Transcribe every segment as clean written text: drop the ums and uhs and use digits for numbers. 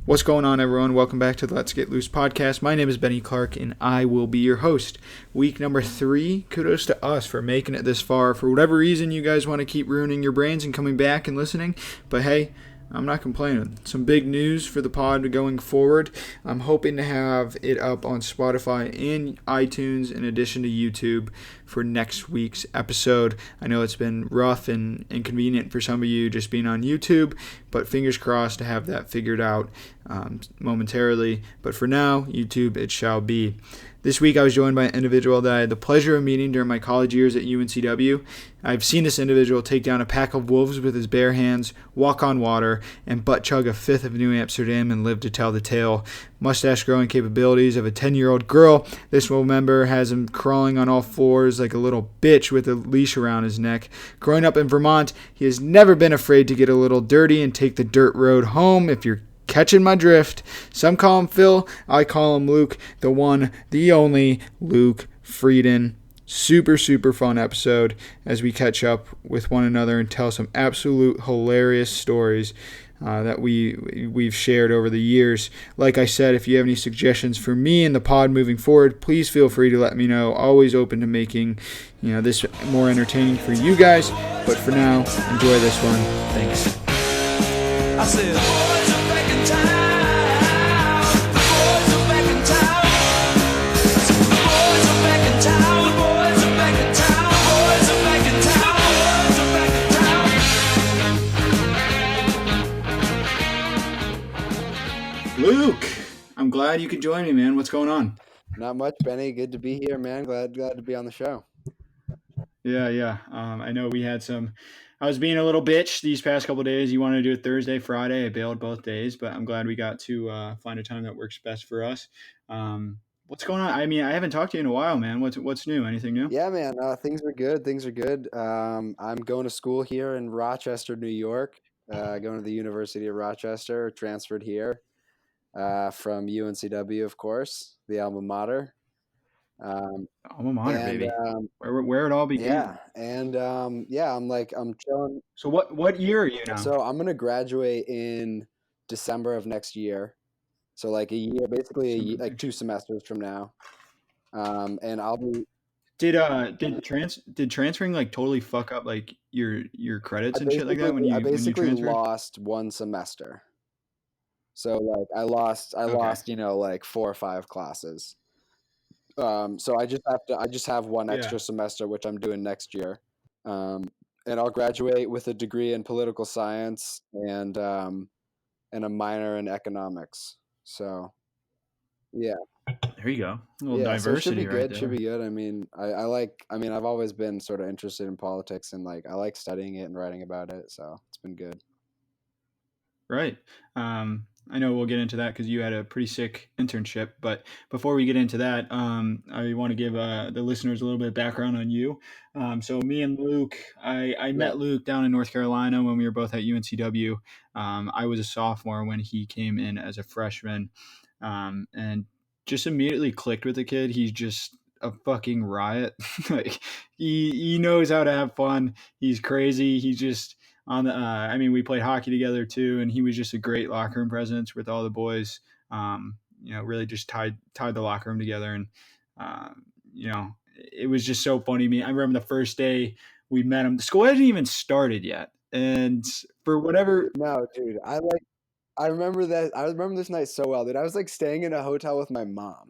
What's going on, everyone? Welcome back to the Let's Get Loose podcast. My name is Benny Clark, and I will be your host. Week number 3. Kudos to us for making it this far. For whatever reason, you guys want to keep ruining your brains and coming back and listening, but hey, I'm not complaining. Some big news for the pod going forward. I'm hoping to have it up on Spotify and iTunes in addition to YouTube for next week's episode. I know it's been rough and inconvenient for some of you just being on YouTube, but fingers crossed to have that figured out momentarily. But for now, YouTube it shall be. This week I was joined by an individual that I had the pleasure of meeting during my college years at UNCW. I've seen this individual take down a pack of wolves with his bare hands, walk on water, and butt chug a fifth of New Amsterdam and live to tell the tale. Mustache growing capabilities of a 10-year-old girl. This member has him crawling on all fours like a little bitch with a leash around his neck. Growing up in Vermont, he has never been afraid to get a little dirty and take the dirt road home, if you're catching my drift. Some call him Phil, I call him Luke, the one, the only Luke Frieden. Super fun episode as we catch up with one another and tell some absolute hilarious stories that we've shared over the years. Like I said, if you have any suggestions for me and the pod moving forward, please feel free to let me know. Always open to making this more entertaining for you guys. But for now, enjoy this one. Thanks. I said, boys are back in town. Boys are back in town. Boys are back in town. Boys are back in town. Boys are back in town. Boys are back in town. Luke, I'm glad you could join me, man. What's going on? Not much, Benny. Good to be here, man. Glad to be on the show. Yeah. I know we had some. I was being a little bitch these past couple of days. You wanted to do it Thursday, Friday. I bailed both days, but I'm glad we got to find a time that works best for us. What's going on? I mean, I haven't talked to you in a while, man. What's new? Anything new? Yeah, man. Things are good. I'm going to school here in Rochester, New York. Going to the University of Rochester. Transferred here from UNCW, of course, the alma mater. Alma mater, baby. Where it all began. Yeah, and I'm chilling. So what year are you now? So I'm gonna graduate in December of next year. So like a year, basically like 2 semesters from now. And I'll be. Did transferring like totally fuck up like your credits and shit like that when you lost 1 semester. So like I lost like 4 or 5 classes. So I just have 1 extra semester, which I'm doing next year. And I'll graduate with a degree in political science and a minor in economics. So yeah. There you go. A little diversity, so right there. Should be good. I mean, I've always been sort of interested in politics and like I like studying it and writing about it. So it's been good. Right. I know we'll get into that because you had a pretty sick internship. But before we get into that, I want to give the listeners a little bit of background on you. So me and Luke, I met Luke down in North Carolina when we were both at UNCW. I was a sophomore when he came in as a freshman, and just immediately clicked with the kid. He's just a fucking riot. Like he knows how to have fun. He's crazy. He's just on the, we played hockey together too, and he was just a great locker room presence with all the boys. Really just tied the locker room together, and it was just so funny to me. I remember the first day we met him. The school hadn't even started yet, and for whatever. No, dude, I remember that. I remember this night so well, dude. I was like staying in a hotel with my mom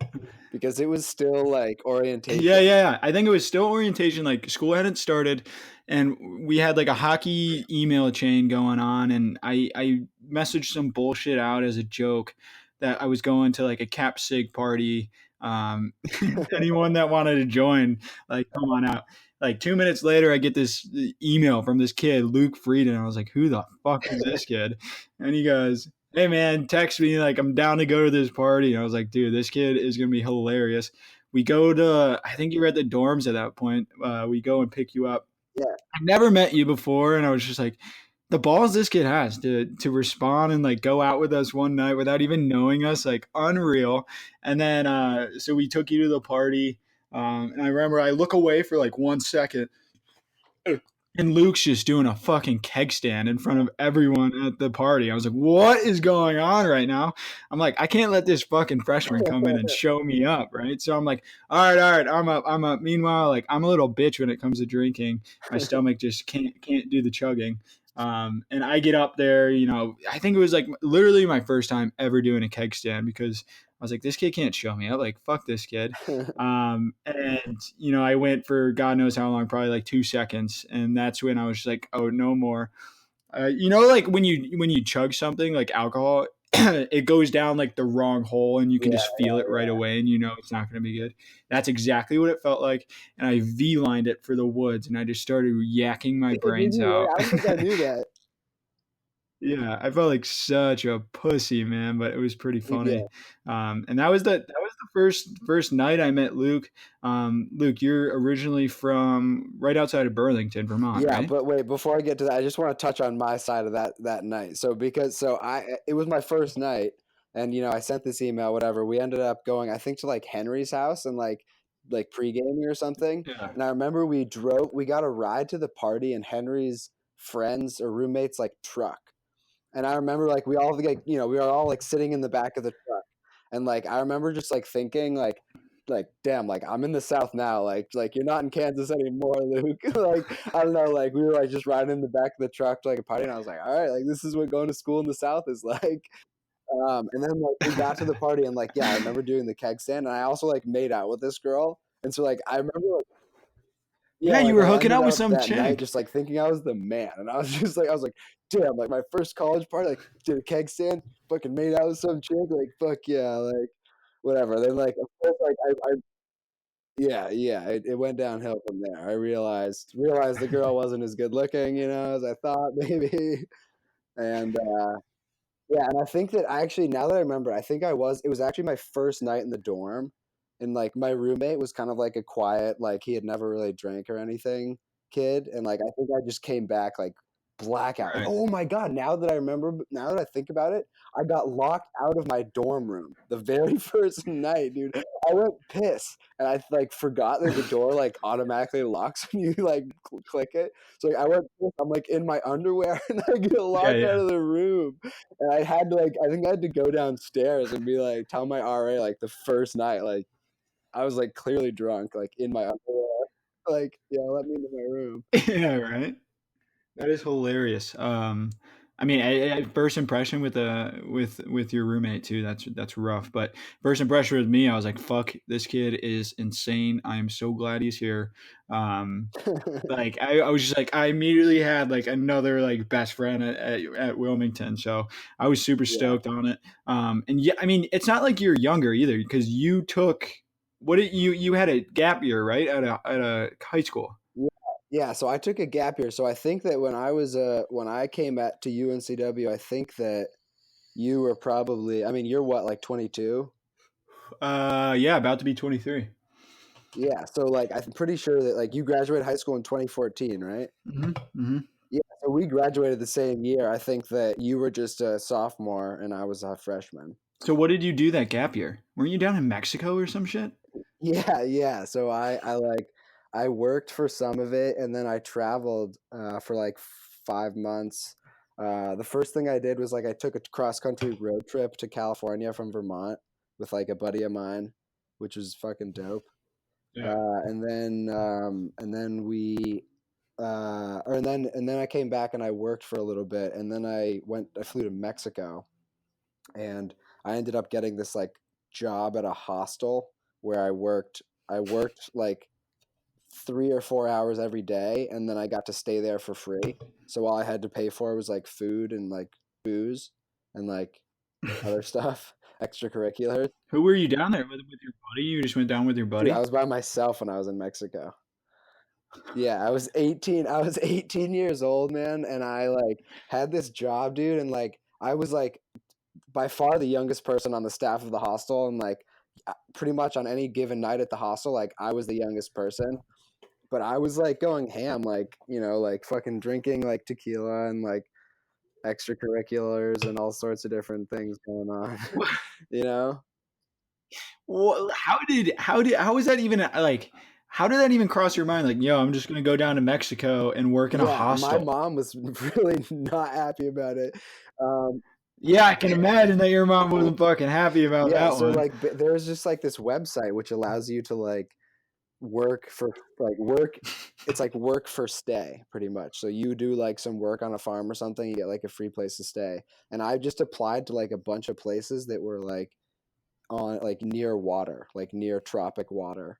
because it was still like orientation. Yeah. I think it was still orientation. Like school hadn't started, and we had like a hockey email chain going on. And I messaged some bullshit out as a joke that I was going to like a Cap Sig party. Anyone that wanted to join, like, come on out. Like 2 minutes later, I get this email from this kid, Luke Frieden. I was like, who the fuck is this kid? And he goes, hey man, text me, like I'm down to go to this party. And I was like, dude, this kid is going to be hilarious. We go to, I think you were at the dorms at that point. We go and pick you up. Yeah. I never met you before. And I was just like, the balls this kid has to respond and like go out with us one night without even knowing us, like unreal. And then, so we took you to the party. And I remember I look away for like 1 second And Luke's just doing a fucking keg stand in front of everyone at the party. I was like, what is going on right now? I'm like, I can't let this fucking freshman come in and show me up, right? So I'm like, all right, I'm up. Meanwhile, like I'm a little bitch when it comes to drinking. My stomach just can't do the chugging. And I get up there, I think it was like literally my first time ever doing a keg stand because I was like, this kid can't show me up. Like, fuck this kid. And I went for God knows how long, probably like 2 seconds, and that's when I was just like, oh, no more. Like when you chug something like alcohol, it goes down like the wrong hole, and you can Yeah, just feel it right away, and it's not going to be good. That's exactly what it felt like, and I V-lined it for the woods, and I just started yakking my did brains you? out. I don't think I knew that. Yeah, I felt like such a pussy, man, but it was pretty funny. Yeah. And that was the first night I met Luke. Luke, you're originally from right outside of Burlington, Vermont, Yeah, right? but wait, before I get to that, I just want to touch on my side of that night. So it was my first night, and I sent this email, whatever. We ended up going, I think, to like Henry's house and like pre-gaming or something. Yeah. And I remember we got a ride to the party in Henry's friends or roommates like truck. And I remember like we were all like sitting in the back of the truck, and like I remember just like thinking like damn, like I'm in the South now, like you're not in Kansas anymore, Luke. Like I don't know, like we were like just riding in the back of the truck to like a party, and I was like, all right, like this is what going to school in the South is like. And then like we got to the party, and like yeah, I remember doing the keg stand, and I also like made out with this girl, and so like I remember like yeah, Yeah, you like were I hooking ended up with up some that night chick. just like thinking I was the man, and I was just like, damn, like my first college party, like did a keg stand, fucking made out with some chick, like fuck yeah, like whatever. Then like of course like I yeah, yeah, it went downhill from there. I realized the girl wasn't as good looking, as I thought maybe, and yeah, and I think that I actually, now that I remember, I think it was actually my first night in the dorm. And like my roommate was kind of like a quiet, like he had never really drank or anything kid. And like I think I just came back like blackout. And Right. oh my God, now that I think about it, I got locked out of my dorm room the very first night, dude. I went piss and I like forgot that the door like automatically locks when you like click it. So like I went piss, I'm like in my underwear and I get Yeah, locked out yeah. of the room. And I had to like I think I had to go downstairs and be like tell my RA like the first night like I was like clearly drunk like in my underwear like yeah let me into my room. Yeah, right. That is hilarious. I mean, first impression with your roommate too. That's rough. But first impression with me, I was like, "Fuck, this kid is insane. I am so glad he's here." Like I was just like, I immediately had like another like best friend at Wilmington, so I was super Yeah. stoked on it. And yeah, I mean, it's not like you're younger either because you took you had a gap year, right, at a high school. Yeah, yeah. So I took a gap year. So I think that when I came at to UNCW, I think that you were probably. I mean, you're what like 22. Yeah, about to be 23. Yeah. So like I'm pretty sure that like you graduated high school in 2014, right? Hmm. Hmm. Yeah. So we graduated the same year. I think that you were just a sophomore and I was a freshman. So what did you do that gap year? Weren't you down in Mexico or some shit? Yeah, yeah. So I worked for some of it, and then I traveled for like 5 months. The first thing I did was like I took a cross country road trip to California from Vermont with like a buddy of mine, which was fucking dope. Yeah. And then we or and then I came back and I worked for a little bit, and then I flew to Mexico, and I ended up getting this like job at a hostel where I worked like 3 or 4 hours every day, and then I got to stay there for free. So all I had to pay for was like food and like booze and like other stuff, extracurriculars. Who were you down there with your buddy? You just went down with your Dude, I buddy? was by myself when I was in Mexico. Yeah, I was 18. I was 18 years old, man, and I like had this job, dude, and like I was like by far the youngest person on the staff of the hostel, and like pretty much on any given night at the hostel like I was the youngest person, but I was like going ham, like like fucking drinking like tequila and like extracurriculars and all sorts of different things going on. you know How was that even like? how did that even cross your mind? Like, yo, I'm just gonna go down to Mexico and work in a Yeah, my hostel. mom was really not happy about it. Um, Yeah, I can imagine that your mom wasn't fucking happy about yeah, that so one. like there's just like this website which allows you to like work for like work it's like work for stay pretty much. So you do like some work on a farm or something, you get like a free place to stay. And I just applied to like a bunch of places that were like on like near water, like near tropic water.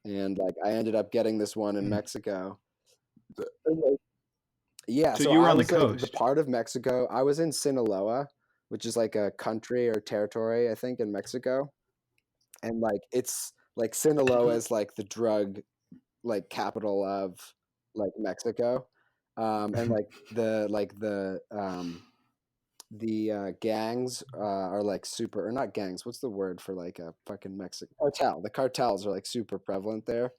And like I ended up getting this one in Hmm. Mexico. And, like, yeah, So so you were I on the was like the coast. part of Mexico, I was in Sinaloa, which is like a country or territory, I think, in Mexico. And like it's like Sinaloa is like the drug like capital of like Mexico. And like the gangs are like super, or not gangs, what's the word for like a fucking Mexican cartel? The cartels are like super prevalent there.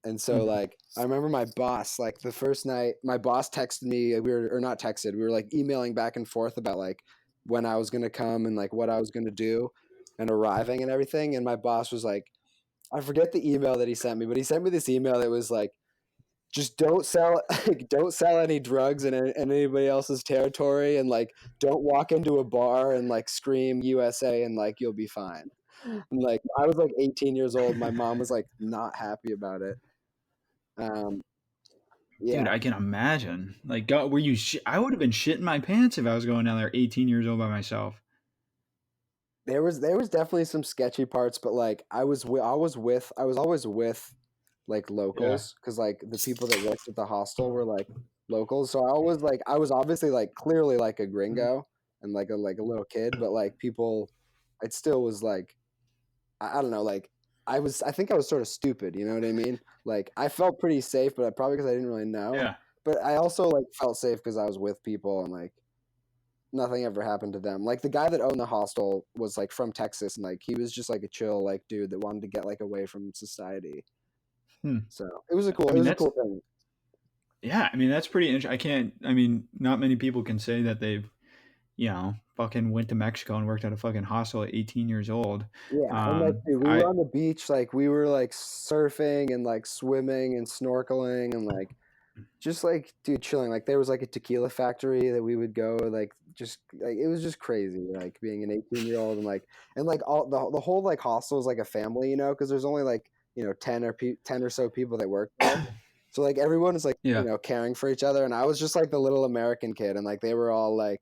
And so Mhm. like I remember my boss, like the first night, my boss texted me, we were or not texted, we were like emailing back and forth about like when I was gonna come and like what I was gonna do and arriving and everything. And my boss was like, I forget the email that he sent me, but he sent me this email that was like, just don't sell like, don't sell any drugs in anybody else's territory, and like don't walk into a bar and like scream USA and like you'll be fine. And like I was like 18 years old, my mom was like not happy about it. um Dude, yeah, I can imagine. Like, God, were you? I would have been shitting my pants if I was going down there, 18 years old by myself. there was definitely some sketchy parts, but like I was always with like Yeah. locals, because like the people that worked at the hostel were like locals. So I was obviously like clearly like a Mhm. gringo and like a little kid, but like people, it still was like I don't know, like I think I was sort of stupid, you know what I mean? Like I felt pretty safe, but probably because I didn't really know. Yeah. But I also like felt safe because I was with people and like nothing ever happened to them. Like the guy that owned the hostel was like from Texas, and like he was just like a chill like dude that wanted to get like away from society. Hmm. So I it mean, was a that's cool thing. yeah. I mean, that's pretty interesting. I can't. I mean, not many people can say that they've fucking went to Mexico and worked at a fucking hostel at 18 years old. Yeah, and like dude, we were I on the beach, like we were like surfing and like swimming and snorkeling and like just like dude chilling. Like there was like a tequila factory that we would go like just like it was just crazy like being an 18-year-old and like all the whole like hostel is like a family, you know, because there's only like 10 or so people that work there. So like everyone is like yeah. caring for each other, and I was just like the little American kid, and like they were all like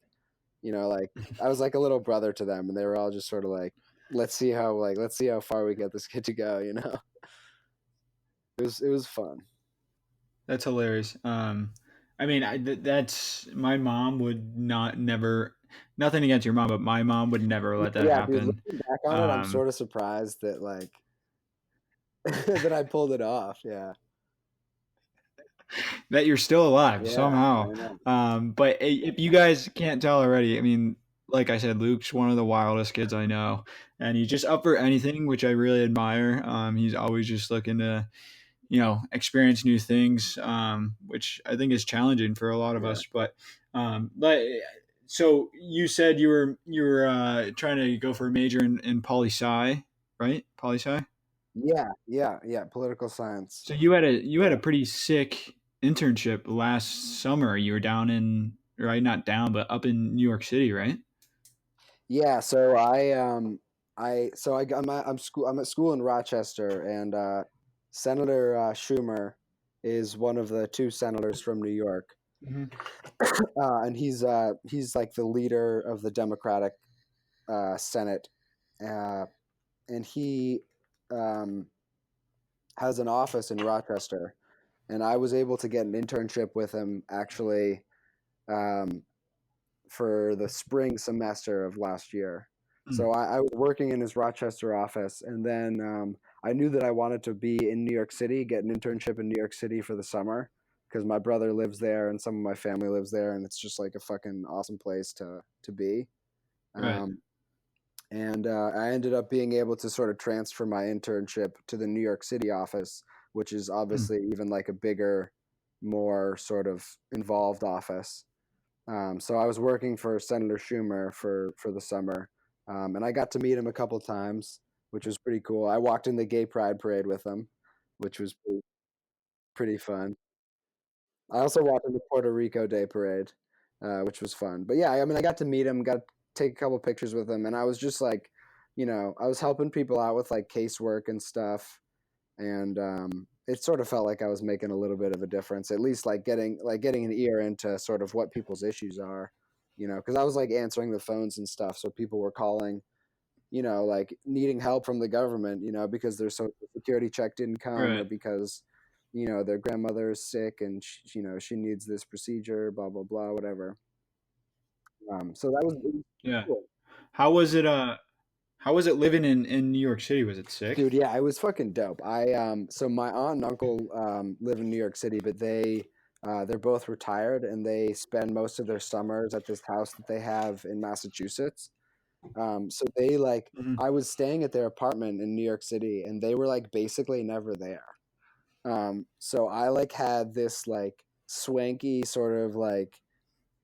like I was like a little brother to them, and they were all just sort of like, let's see how far we get this kid to go. It was fun. That's hilarious. I mean, that's my mom would not never. Nothing against your mom, but my mom would never let that Yeah, dude. happen. Looking back on it, I'm Um, sort of surprised that like that I pulled it off. Yeah, that you're still alive yeah, somehow. I know. But if you guys can't tell already, I mean, like I said, Luke's one of the wildest kids I know, and he's just up for anything, which I really admire. He's always just looking to, experience new things, which I think is challenging for a lot of Yeah, us. But so you said you were trying to go for a major in poli sci, right? Poli sci. yeah, yeah, yeah. Political science. So you had a Yeah, pretty sick internship last summer. You were down in right, not down, but up in New York City, right? yeah. So I'm at school in Rochester, and Senator Schumer is one of the two senators from New York. Hmm. And he's like the leader of the Democratic Senate, uh, and he um, has an office in Rochester. And I was able to get an internship with him actually um, for the spring semester of last year. So I was working in his Rochester office, and then I knew that I wanted to be in New York City, get an internship in New York City for the summer, because my brother lives there and some of my family lives there, and it's just like a fucking awesome place to be. Right. Um, and I ended up being able to sort of transfer my internship to the New York City office, which is Mm. obviously even like a bigger, more sort of involved office. So I was working for Senator Schumer for the summer, and I got to meet him a couple times, which was pretty cool. I walked in the Gay Pride parade with him. which was pretty fun. I also walked in the Puerto Rico Day Parade, which was fun. But yeah, I mean, I got to meet him, got to take a couple pictures with him, and I was just like, I was helping people out with like casework and stuff, and it sort of felt like I was making a little bit of a difference, at least like getting an ear into sort of what people's issues are, because I was like answering the phones and stuff, so people were calling, like needing help from the government, because their social security check didn't come, or Right. because, their grandmother is sick and she needs this procedure, blah blah blah, whatever. So that was it was Yeah. cool. How was it? How was it living in New York City? Was it sick? Dude, yeah, it was fucking dope. So my aunt and uncle live in New York City, but they're both retired and they spend most of their summers at this house that they have in Massachusetts. So they like Hmm. I was staying at their apartment in New York City and they were like basically never there. So I like had this like swanky sort of like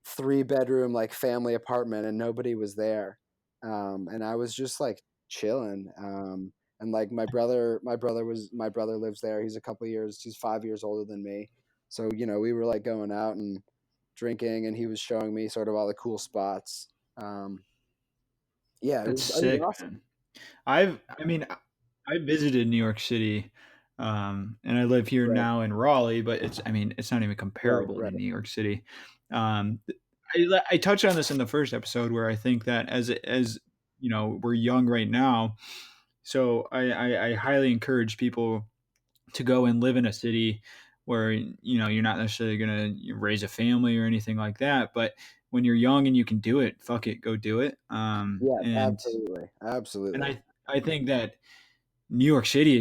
3 bedroom like family apartment and nobody was there. And I was just like chilling. And like my brother lives there. He's 5 years older than me. So, we were like going out and drinking and he was showing me sort of all the cool spots. Um, yeah, That's it was sick, awesome. man. I mean, I visited New York City, and I live here Right, now in Raleigh, but I mean, it's not even right, comparable to right, New York City. Um, I touched on this in the first episode where I think that as we're young right now, so I highly encourage people to go and live in a city where you're not necessarily going to raise a family or anything like that, but when you're young and you can do it, fuck it, go do it. yes, And absolutely, and absolutely. I think that New York City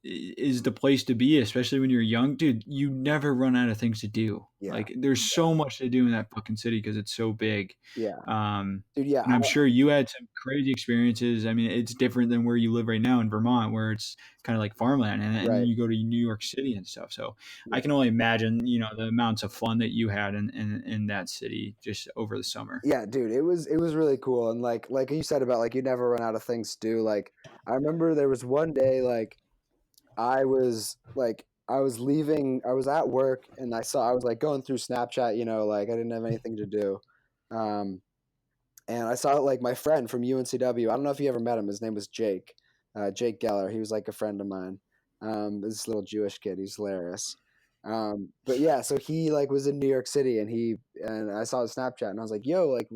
is the place to be, especially when you're young, dude. You never run out of things to do. Yeah, Like there's so much to do in that fucking city because it's so big. yeah, Um, dude. Yeah, and I'm sure you had some crazy experiences. I mean, it's different than where you live right now in Vermont, where it's kind of like farmland, and then right. you go to New York City and stuff. So I Yeah. can only imagine, the amounts of fun that you had in that city just over the summer. Yeah, dude, it was really cool, and like you said about like you never run out of things to do. Like I remember there was one day like I was leaving, I was at work, and I was like going through Snapchat, like I didn't have anything to do, um, and I saw like my friend from UNCW. I don't know if you ever met him. His name was Jake, Jake Geller. He was like a friend of mine. This little Jewish kid. He's hilarious. But yeah, so he like was in New York City, and I saw his Snapchat, and I was like, "Yo, like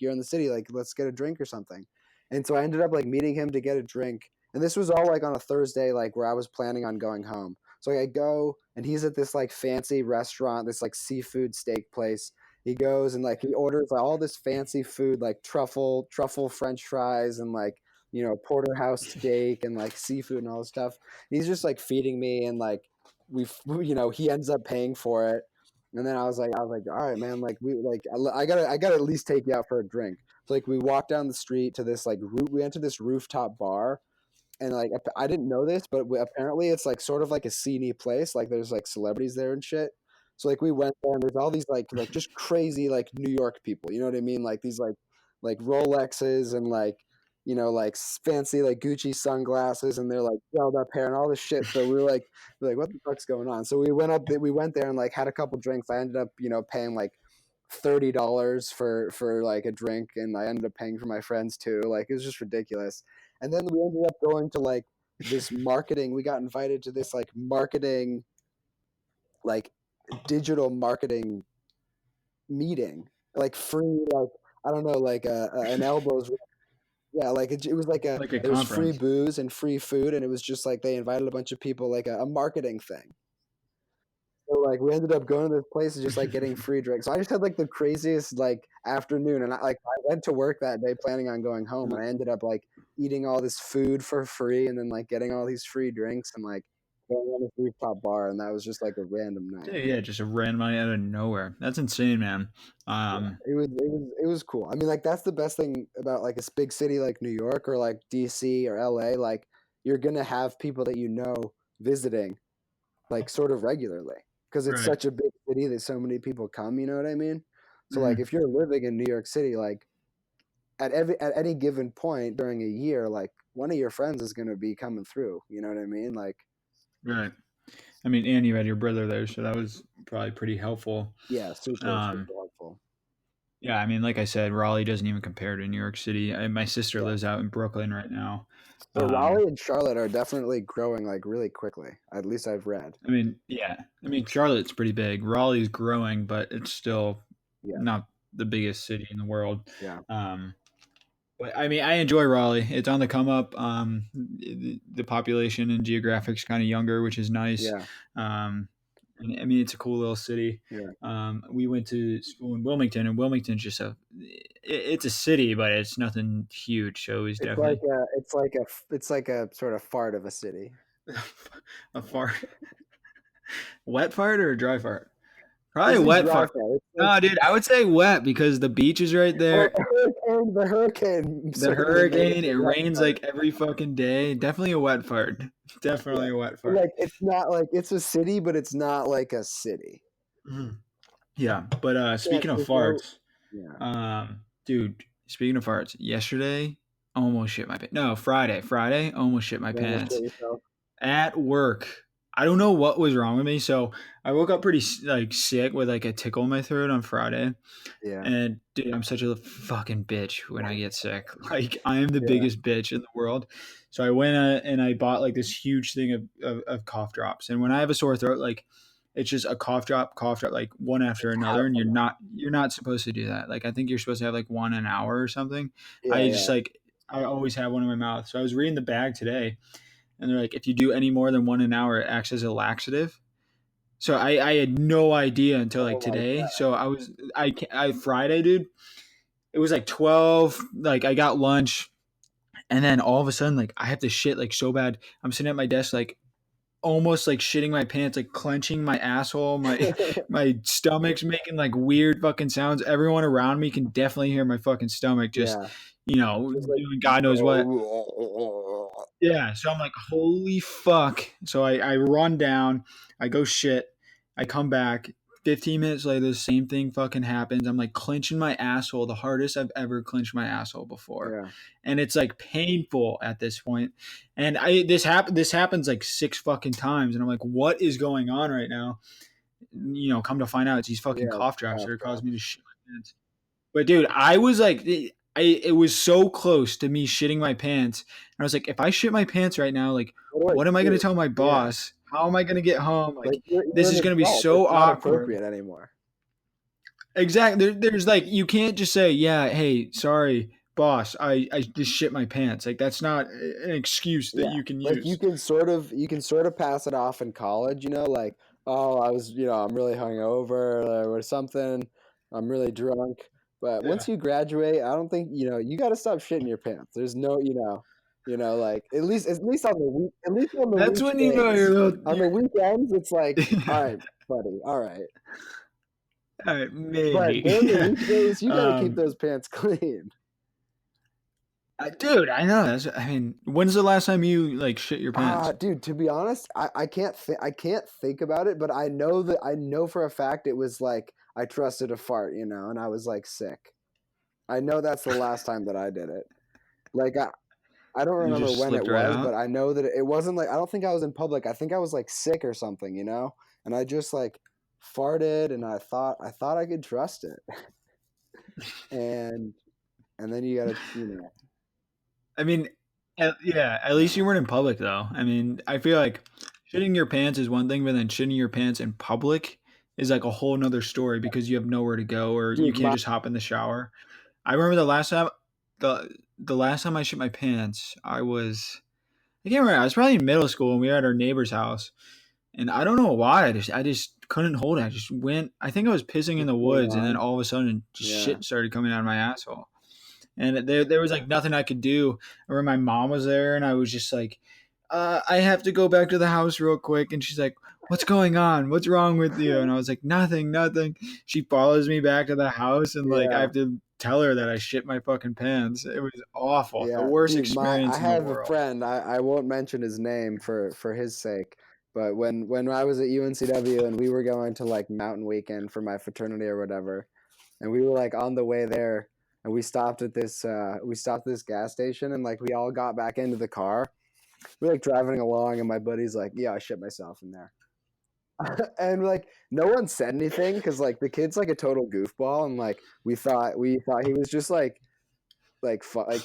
you're in the city. Like, let's get a drink or something." And so I ended up like meeting him to get a drink, and this was all like on a Thursday, like where I was planning on going home. So like, I go, and he's at this like fancy restaurant, this like seafood steak place. He goes and like he orders like, all this fancy food like truffle French fries and like porterhouse steak and like seafood and all this stuff. He's just like feeding me and like we he ends up paying for it. And then I was like, all right, man, like I gotta at least take you out for a drink. So like we walked down the street to this like we went to this rooftop bar, and like I didn't know this, but apparently it's like sort of like a sceney place. Like there's like celebrities there and shit. So like we went there and there's all these like just crazy like New York people. You know what I mean? Like these like Rolexes and like like fancy like Gucci sunglasses and they're like gelled up hair and all this shit. So we're like what the fuck's going on? So we went there and like had a couple drinks. I ended up paying like $30 for like a drink, and I ended up paying for my friends too. Like it was just ridiculous. And then we ended up going to like this marketing. We got invited to this like marketing, like digital marketing meeting, like free, like I don't know, like an elbows. Yeah, like it was like Like a there was free conference. booze and free food, and it was just like they invited a bunch of people, like a marketing thing. So like we ended up going to this place and just like getting free drinks. So I just had like the craziest like afternoon, and I went to work that day planning on going home, and I ended up like eating all this food for free, and then like getting all these free drinks, and like going on this rooftop bar, and that was just like a random night. Yeah, yeah, just a random money out of nowhere. That's insane, man. Yeah, Um, it was cool. I mean, like that's the best thing about like a big city like New York or like DC or LA. Like you're gonna have people that visiting like sort of regularly because it's right. such a big city that so many people come, you know what I mean? So like Mhm. if you're living in New York City, like at any given point during a year, like one of your friends is going to be coming through, you know what I mean? Like Right. I mean, and you had your brother there, so that was probably pretty helpful. Yeah, super, Um, super helpful. yeah, I mean, like I said, Raleigh doesn't even compare to New York City. My sister Yeah. lives out in Brooklyn right now. But Um, Raleigh and Charlotte are definitely growing like really quickly. At least I've read. I mean, yeah, I mean, Charlotte's pretty big. Raleigh's growing, but it's still Yeah, not the biggest city in the world. yeah, Um, but I mean, I enjoy Raleigh. It's on the come up. The population and geographic's kind of younger, which is nice. yeah, And, I mean, it's a cool little city. yeah. We went to school in Wilmington, and Wilmington's just it's a city, but it's nothing huge. So it was definitely It's like a sort of fart of a city. a fart, wet fart or a dry fart. Probably This a is wet dry fart. fart. It's like, No, dude, I would say wet because the beach is right well, there. the hurricane The certainly made it hurricane, a it wet rains fart. like every fucking day. Definitely a wet fart. Yeah, Definitely a wet but fart. like it's not like it's a city, but it's not like a city. Mhm. Yeah, but Yeah, speaking of there's no. farts, Yeah. dude, speaking of farts, yesterday almost shit my pants. No, Friday almost shit my You almost pants shit yourself. at work. I don't know what was wrong with me. So I woke up pretty like sick with like a tickle in my throat on Friday. Yeah. And dude, I'm such a fucking bitch when I get sick. Like I am the Yeah. biggest bitch in the world. So I went and I bought like this huge thing of cough drops. And when I have a sore throat, like it's just a cough drop, like one after another. And you're not supposed to do that. Like I think you're supposed to have like one an hour or something. Yeah. I Yeah. just like I always have one in my mouth. So I was reading the bag today, and they're like, if you do any more than one an hour, it acts as a laxative. So I had no idea until like Oh my today. god. So I Friday, dude, it was like 12, like I got lunch, and then all of a sudden like I have to shit like so bad. I'm sitting at my desk like almost like shitting my pants, like clenching my asshole. My stomach's making like weird fucking sounds. Everyone around me can definitely hear my fucking stomach just, Yeah. Just like doing God knows what. Yeah, so I'm like, holy fuck. So I run down, I go shit, I come back. 15 minutes later, the same thing fucking happens. I'm like clenching my asshole, the hardest I've ever clenched my asshole before. yeah. And it's like painful at this point. And this happens like six fucking times. And I'm like, what is going on right now? Come to find out it's these fucking Yeah. cough drops that Cough are causing me to drops. shit my pants. But dude, I was like, it was so close to me shitting my pants. And I was like, if I shit my pants right now, like, What do what am I I going to do? tell my Yeah. boss? How am I going to get home? Like Like, you're this an is going to be adult. so It's not awkward. appropriate anymore. Exactly. There's like, you can't just say, yeah, hey, sorry, boss, I just shit my pants. Like, that's not an excuse that Yeah. you can Like use. you can sort of pass it off in college, like, oh, I was, I'm really hungover or something. I'm really drunk. But Yeah. once you graduate, I don't think, you got to stop shitting your pants. There's no, like at least on the at least on the That's when you know you're a weekdays. little, On the weekends, it's like, all yeah. right, buddy, all right. All right, But maybe. during the weekdays, you got to keep um, those pants clean. dude, I know. I mean, when's the last time you like shit your pants? Dude, to be honest, I can't think about it, but I know for a fact it was like I trusted a fart, and I was like sick. I know that's the last time that I did it. Like I don't You remember just when it slipped right was, but out. I know that it wasn't like I don't think I was in public. I think I was like sick or something. And I just like farted and I thought I could trust it. And then you gotta. I mean, yeah, at least you weren't in public though. I mean, I feel like shitting your pants is one thing, but then shitting your pants in public is like a whole nother story because you have nowhere to go or you Dude, can't my just hop in the shower. I remember the last time I shit my pants, I can't remember. I was probably in middle school and we were at our neighbor's house. And I don't know why. I just couldn't hold it. I just went. I think I was pissing in just the full woods, and then on. all of a sudden, just Yeah. shit started coming out of my asshole. And there was like nothing I could do. I remember my mom was there, and I was just like, I have to go back to the house real quick. And she's like, what's going on? What's wrong with you? And I was like, nothing, nothing. She follows me back to the house, and like I Yeah. have to tell her that I shit my fucking pants. It was awful. The Yeah, worst dude, I experience in the have a world. friend. I won't mention his name for his sake, but when I was at UNCW and we were going to like mountain weekend for my fraternity or whatever, and we were like on the way there, and we stopped at this gas station, and like we all got back into the car, we're like driving along, and my buddy's like, "Yeah, I shit myself in there." And like no one said anything because like the kid's like a total goofball, and like we thought he was just like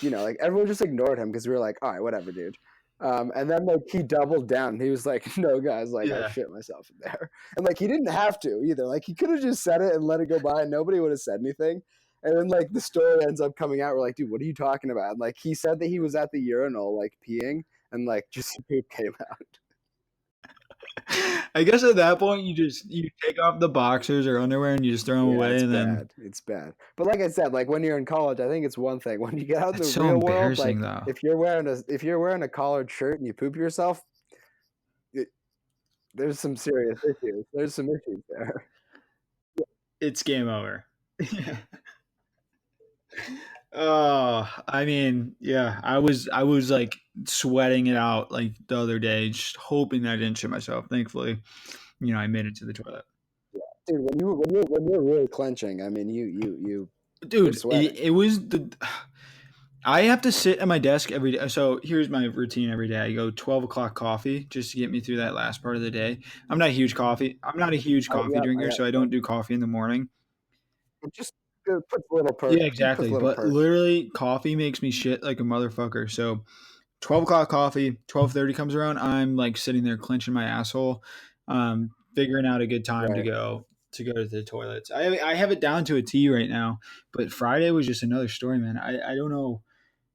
you know, like everyone just ignored him because we were like, all right, whatever, dude. And then like he doubled down. He was like, no, guys, like I Yeah. shit myself in there. And like he didn't have to either. Like he could have just said it and let it go by, and nobody would have said anything. And then like the story ends up coming out. We're like, dude, what are you talking about? And like he said that he was at the urinal like peeing, and like just poop came out. I guess at that point you take off the boxers or underwear and you just throw them Yeah, away, it's and then bad. It's bad. But like I said, like when you're in college, I think it's one thing. When you get out in that's the so real world, embarrassing like though. if you're wearing a collared shirt and you poop yourself, there's some serious issues. There's some issues there. It's game over. Oh, I mean, yeah, I was like sweating it out like the other day, just hoping that I didn't shit myself. Thankfully, I made it to the toilet. Dude, when you're really clenching, I mean, you're Dude, it, sweating. it was the. I have to sit at my desk every day. So here's my routine every day. I go 12 o'clock coffee just to get me through that last part of the day. I'm not a huge coffee Yeah, drinker, so I don't do coffee in the morning. it just puts a little Yeah, perk. Just puts a exactly. little But perk. literally, coffee makes me shit like a motherfucker. So 12 o'clock coffee, 12:30 comes around, I'm like sitting there clenching my asshole, figuring out a good time to Right. go to the toilets. I have it down to a T right now, but Friday was just another story, man. I don't know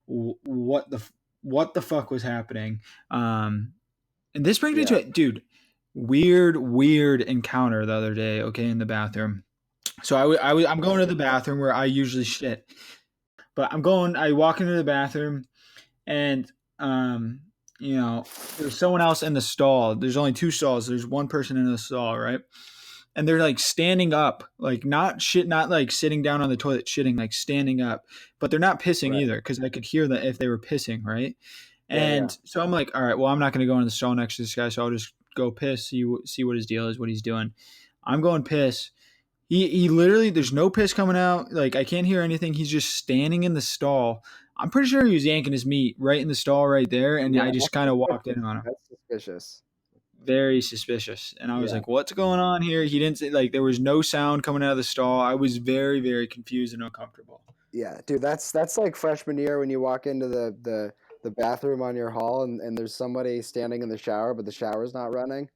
what the fuck was happening. And this brings me to Yeah. it, dude. Weird encounter the other day. Okay, in the bathroom. So I'm going to the bathroom where I usually shit, but I walk into the bathroom and um there's someone else in the stall. There's only two stalls. There's one person in the stall, right? And they're like standing up, like not like sitting down on the toilet shitting, like standing up, but they're not pissing Right. either because I could hear that if they were pissing, right? Yeah. Yeah. And so I'm like, all right, well, I'm not going to go in the stall next to this guy, so I'll just go piss, see what his deal is, what he's doing. I'm going piss. He literally, there's no piss coming out. Like I can't hear anything. He's just standing in the stall. I'm pretty sure he was yanking his meat right in the stall right there, and Yeah. I just kind of walked in on him. That's suspicious. Very suspicious. And I was Yeah. like, "What's going on here?" He didn't say, like there was no sound coming out of the stall. I was very very confused and uncomfortable. Yeah, dude, that's like freshman year when you walk into the bathroom on your hall, and there's somebody standing in the shower, but the shower's not running.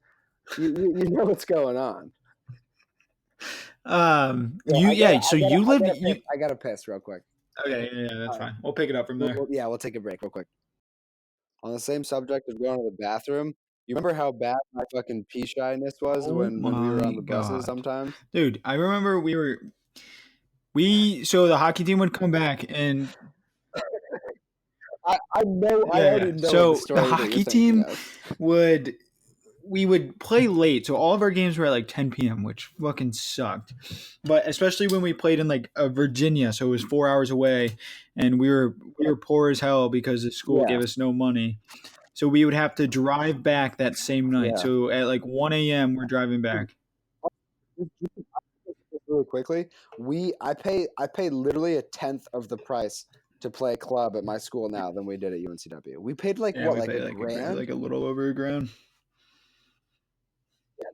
You know what's going on. Yeah, You yeah. So you live you. I gotta piss real quick. Okay, yeah, that's All right, fine. We'll pick it up from there. yeah, we'll take a break real quick. On the same subject of going to the bathroom, you remember how bad my fucking pee shyness was Oh when we were my on the buses god, sometimes? dude! I remember we so the hockey team would come back and I know I yeah, yeah. already know the So the story that you're hockey thinking team of. would we would play late, so all of our games were at like 10 p.m., which fucking sucked. But especially when we played in like Virginia, so it was 4 hours away, and we were poor as hell because the school Yeah, gave us no money. So we would have to drive back that same night. yeah. So at like 1 a.m., we're driving back. Really quickly, I pay literally a tenth of the price to play club at my school now than we did at UNCW. We paid like Yeah, what, we like paid a like grand? like a little over a grand.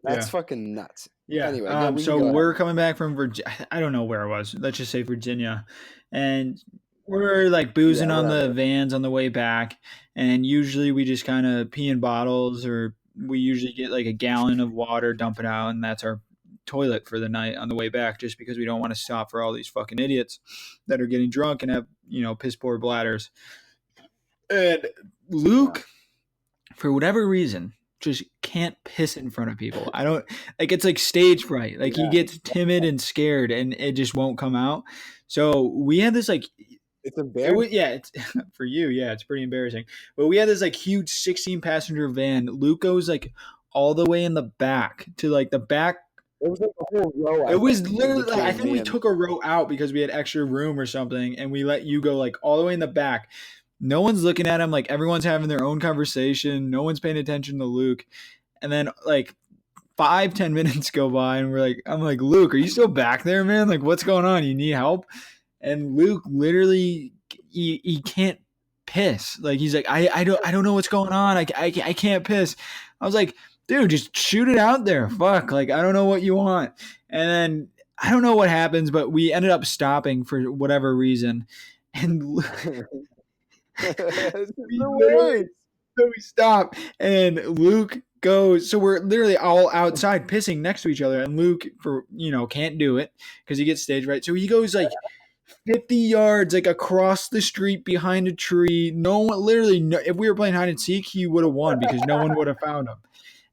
That's Yeah. fucking nuts. Yeah. Anyway, go. We can So go ahead. we're coming back from Virginia. I don't know where I was. Let's just say Virginia, and we're like Yeah, boozing on the whatever. vans on the way back. And usually we just kind of pee in bottles, or we usually get like a gallon of water, dump it out, and that's our toilet for the night on the way back. Just because we don't want to stop for all these fucking idiots that are getting drunk and have piss poor bladders. And Yeah, Luke, for whatever reason, just can't piss in front of people. I don't like it's like stage fright. Like he yeah. gets timid and scared and it just won't come out. So we had this like It's it embarrassing. was yeah, it's for you, yeah, it's pretty embarrassing. But we had this like huge 16 passenger van. Luke goes like all the way in the back to like the back. It was like a whole row. It I was think in literally like, I between think me we and. took a row out because we had extra room or something, and we let you go like all the way in the back. No one's looking at him. Like everyone's having their own conversation. No one's paying attention to Luke. And then like 5-10 minutes go by, and I'm like, Luke, are you still back there, man? Like, what's going on? You need help? And Luke literally, he can't piss. Like he's like, I don't know what's going on. I can't piss. I was like, dude, just shoot it out there. Fuck. Like I don't know what you want. And then I don't know what happens, but we ended up stopping for whatever reason. And we literally, so we stop and Luke goes, so we're literally all outside pissing next to each other, and Luke, for can't do it because he gets stage right, so he goes like 50 yards like across the street behind a tree. No one, literally, no, if we were playing hide and seek, he would have won because no one would have found him.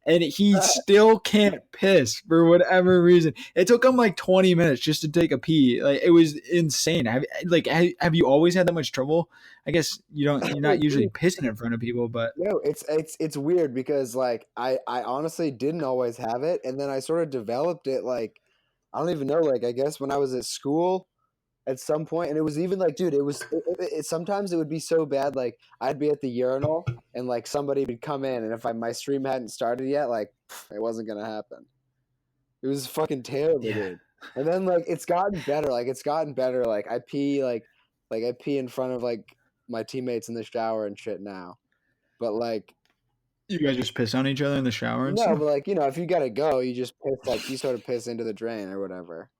And he still can't piss for whatever reason. It took him like 20 minutes just to take a pee. Like it was insane. Have you always had that much trouble? I guess you're not usually pissing in front of people, but no, it's weird because like I honestly didn't always have it, and then I sort of developed it like I don't even know, like I guess when I was at school at some point, and it was even like, dude, sometimes it would be so bad, like I'd be at the urinal and like somebody would come in, and if my stream hadn't started yet, like it wasn't gonna happen. It was fucking terrible, yeah. dude. And then like it's gotten better. Like I pee I pee in front of like my teammates in the shower and shit now. But like You guys just piss on each other in the shower and no, stuff? but like if you gotta go, you just piss like you sort of piss into the drain or whatever.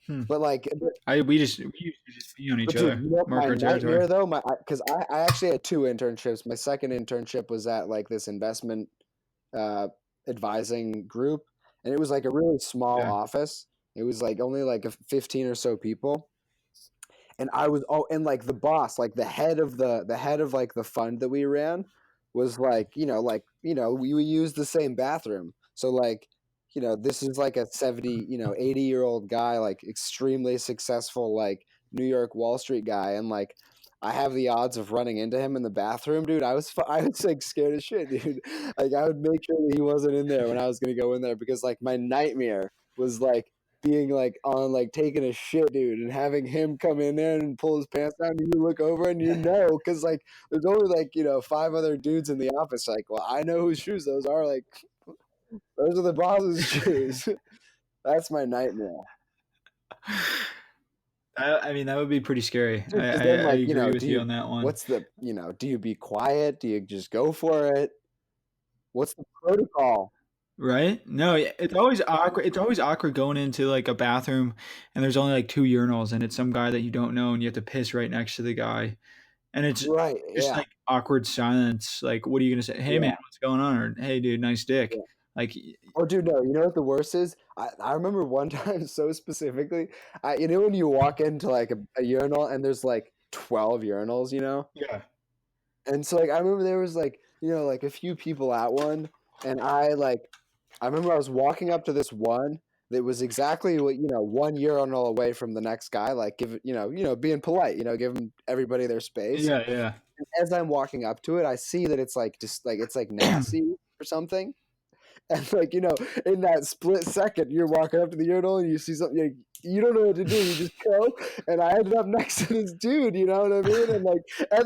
But like, We used to just pee on each but dude, other, my mark our nightmare territory. though, because I actually had 2 internships. My second internship was at like this investment advising group, and it was like a really small Yeah. office. It was like only like 15 or so people, and I was and like the boss, like the head of like the fund that we ran was like we use the same bathroom, so like this is like a 70 80-year-old guy, like extremely successful, like New York Wall Street guy, and like I have the odds of running into him in the bathroom, dude. I was like scared as shit, dude. Like I would make sure that he wasn't in there when I was gonna go in there, because like my nightmare was like being like on like taking a shit, dude, and having him come in there and pull his pants down, and you look over and because like there's only like 5 other dudes in the office. Like, well, I know whose shoes those are. Like, those are the boss's shoes. That's my nightmare. I mean, that would be pretty scary. Because I then, like, agree with do you you? on that one. What's the? Do you be quiet? Do you just go for it? What's the protocol? Right? No, it's always awkward. It's always awkward going into like a bathroom and there's only like two urinals and it's some guy that you don't know and you have to piss right next to the guy. And it's Right? just Yeah. like awkward silence. Like, what are you gonna say? Hey man, Yeah. what's going on? Or hey dude, nice dick. Yeah. Like, Oh, dude, no. You know what the worst is? I remember one time so specifically. When you walk into like a urinal and there's like 12 urinals, yeah, and so like I remember there was like like a few people at one, and I remember I was walking up to this one that was exactly what 1 urinal away from the next guy, like give being polite, give everybody their space. yeah, yeah. And as I'm walking up to it, I see that it's like just like it's like nasty or something. And like in that split second, you're walking up to the urinal and you see something, you don't know what to do. You just go, and I ended up next to this dude. You know what I mean? And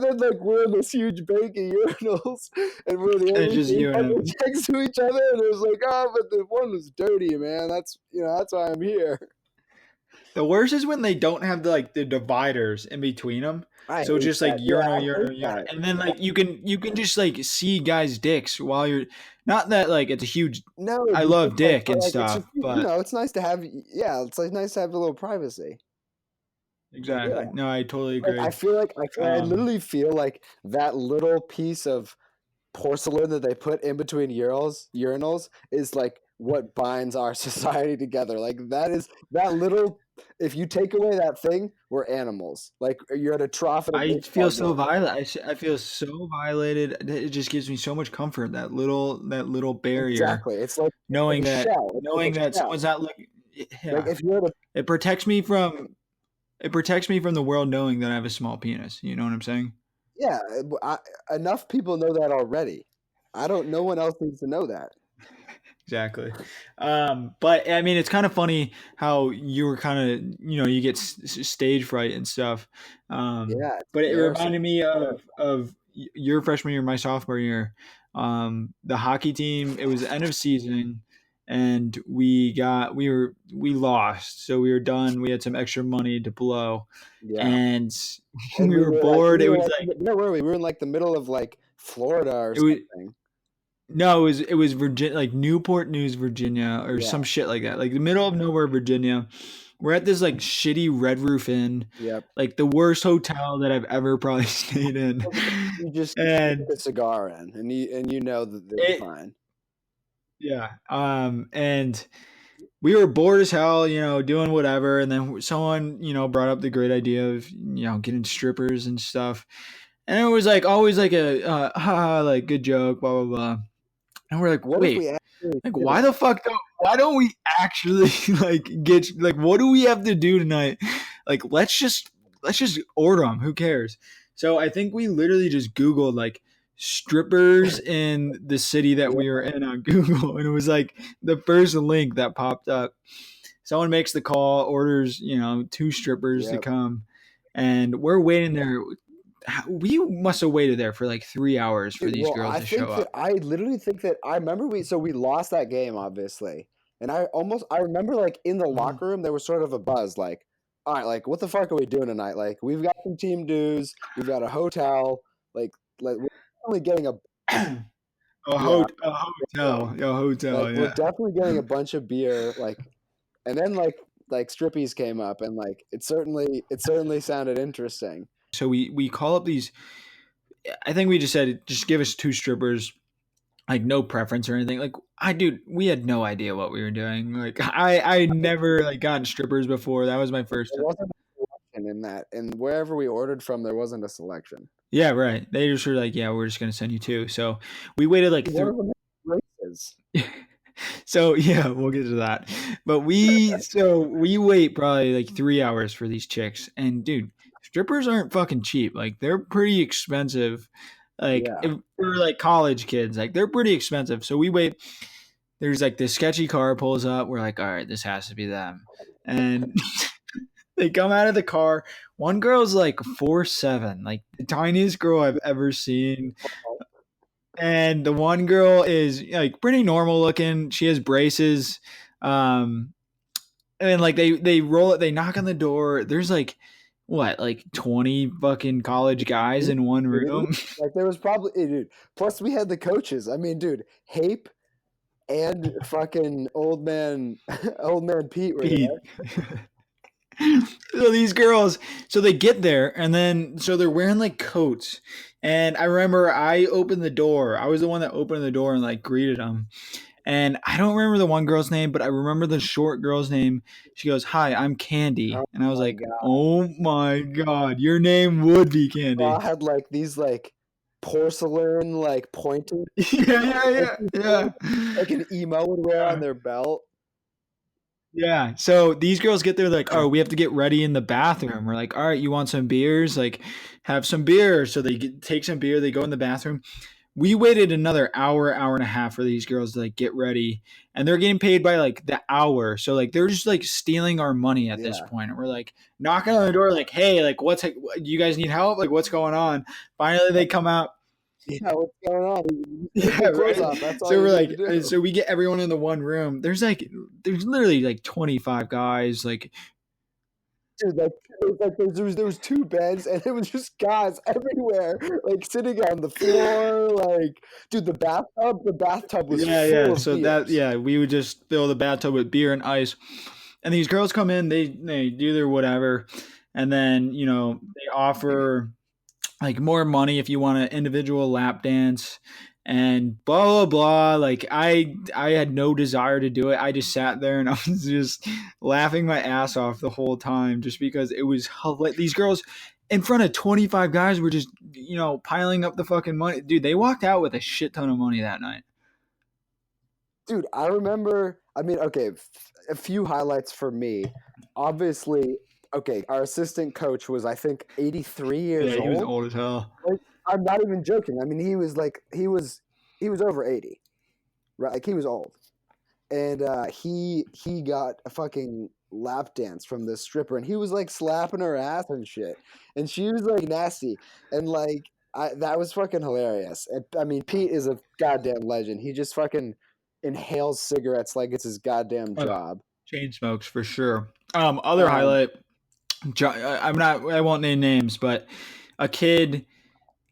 then like we're in this huge bank of urinals, and we're the And it's only just two you and him. next to each other. And it was like, oh, but the one was dirty, man. That's that's why I'm here. The worst is when they don't have the dividers in between them. I So it's hate just like that. Yeah, urinal, I urinal, hate urinal, that. and then like you can just like see guys' dicks while you're not that like it's a huge. No, I it's love just like, dick but and like it's just stuff, but it's nice to have. Yeah, it's like nice to have a little privacy. Yeah. exactly. No, I totally Like I agree. feel like I Um, literally feel like that little piece of porcelain that they put in between urinals is like what binds our society together. Like that is that little. If you take away that thing, we're animals. Like you're at a trough in a I baseball feel so game. violent. I feel so violated. It just gives me so much comfort. That little barrier, Exactly. It's like knowing a that shell. It's like knowing a that shell. someone's not looking. Like Yeah, if you're at a it protects me from the world knowing that I have a small penis. You know what I'm saying? yeah, enough people know that already. I don't. No one else needs to know that. Exactly. But I mean, it's kind of funny how you were kind of, you get stage fright and stuff. Yeah, it's But it embarrassing. reminded me of your freshman year, my sophomore year. The hockey team, it was the end of season, and we lost, so we were done. We had some extra money to blow, Yeah. and And we were bored. It was like where were we? We were in like the middle of like Florida or it was something. no, it was Virginia, like Newport News, Virginia, or Yeah. some shit like that, like the middle of nowhere, Virginia. We're at this like shitty Red Roof Inn, Yep. like the worst hotel that I've ever probably stayed in, You and put a cigar in, and you know that they're it fine. yeah, and we were bored as hell, doing whatever, and then someone, brought up the great idea of getting strippers and stuff, and it was like always like a haha, like good joke, blah blah blah, and we're like, What if wait, we actually like did why don't we actually like get like what do we have to do tonight? Like let's just order them. Who cares? So I think we literally just Googled like strippers in the city that we were in on Google, and it was like the first link that popped up. Someone makes the call, orders two strippers to Yep. come, and we're waiting there. We must have waited there for like 3 hours for these girls to show up. I literally think that I remember we lost that game, obviously. And I remember like in the locker room there was sort of a buzz like, all right, like what the fuck are we doing tonight? Like we've got some team dues, we've got a hotel, like we're only getting a A yeah, hotel, like we're yeah. definitely getting a bunch of beer, like and then like strippies came up and like it certainly sounded interesting. So we call up these. I think we just said just give us two strippers, like no preference or anything. Like we had no idea what we were doing. Like I never like gotten strippers before. That was my first There time. wasn't a selection in that, and wherever we ordered from, there wasn't a selection. Yeah, right. They just were like, yeah, we're just gonna send you two. So we waited like One of them races. So yeah, we'll get to that. But we wait probably like 3 hours for these chicks, and dude, strippers aren't fucking cheap. Like they're pretty expensive. Like Yeah. if we're like college kids, like they're pretty expensive. So we wait. There's like this sketchy car pulls up. We're like, all right, this has to be them, and they come out of the car. One girl's like 4'7", like the tiniest girl I've ever seen, and the one girl is like pretty normal looking. She has braces, um, and like they roll it. They knock on the door. There's like what, like 20 fucking college guys in one room. Like there was probably dude. Plus we had the coaches. I mean, dude, Hape and fucking old man Pete were Pete. there. So these girls, so they get there, and then so they're wearing like coats. And I remember I opened the door. I was the one that opened the door and like greeted them. And I don't remember the one girl's name, but I remember the short girl's name. She goes, "Hi, I'm Oh Candy." And I was my like, god. "Oh my god, your name would be I Candy." had like these like porcelain like pointing Yeah. like an emo would wear on Yeah. their belt. Yeah. So these girls get there like, oh, we have to get ready in the bathroom. We're like, all right, you want some beers? Like, have some beer. So take some beer. They go in the bathroom. We waited another hour and a half for these girls to like get ready, and they're getting paid by like the hour. So like they're just like stealing our money at this Yeah. point. And we're like knocking on the door, like, hey, like do you guys need help? Like, what's going on? Finally, they come out. Yeah, what's going on? You take Yeah, your clothes right. off. That's all So you we're need like, to do. so we get everyone in the one room. There's literally like 25 guys. Like, Dude, like, there was two beds and it was just guys everywhere, like sitting on the floor. Like, dude, the bathtub was full yeah. of So beers. we would just fill the bathtub with beer and ice. And these girls come in, they do their whatever, and then they offer like more money if you want an individual lap dance and blah blah blah. Like I had no desire to do it. I just sat there and I was just laughing my ass off the whole time just because it was hilarious. These girls in front of 25 guys were just piling up the fucking money. Dude, they walked out with a shit ton of money that night. Dude, I remember. I mean, okay, a few highlights for me. Obviously, okay, our assistant coach was I think 83 Yeah, years he was old. old as hell. Like, I'm not even joking. I mean, he was over 80, right? Like he was old, and he got a fucking lap dance from this stripper, and he was like slapping her ass and shit, and she was like nasty, and like that was fucking hilarious. And, I mean, Pete is a goddamn legend. He just fucking inhales cigarettes like it's his goddamn job. Chain smokes for sure. Other Um, highlight. I'm not. I won't name names, but a kid.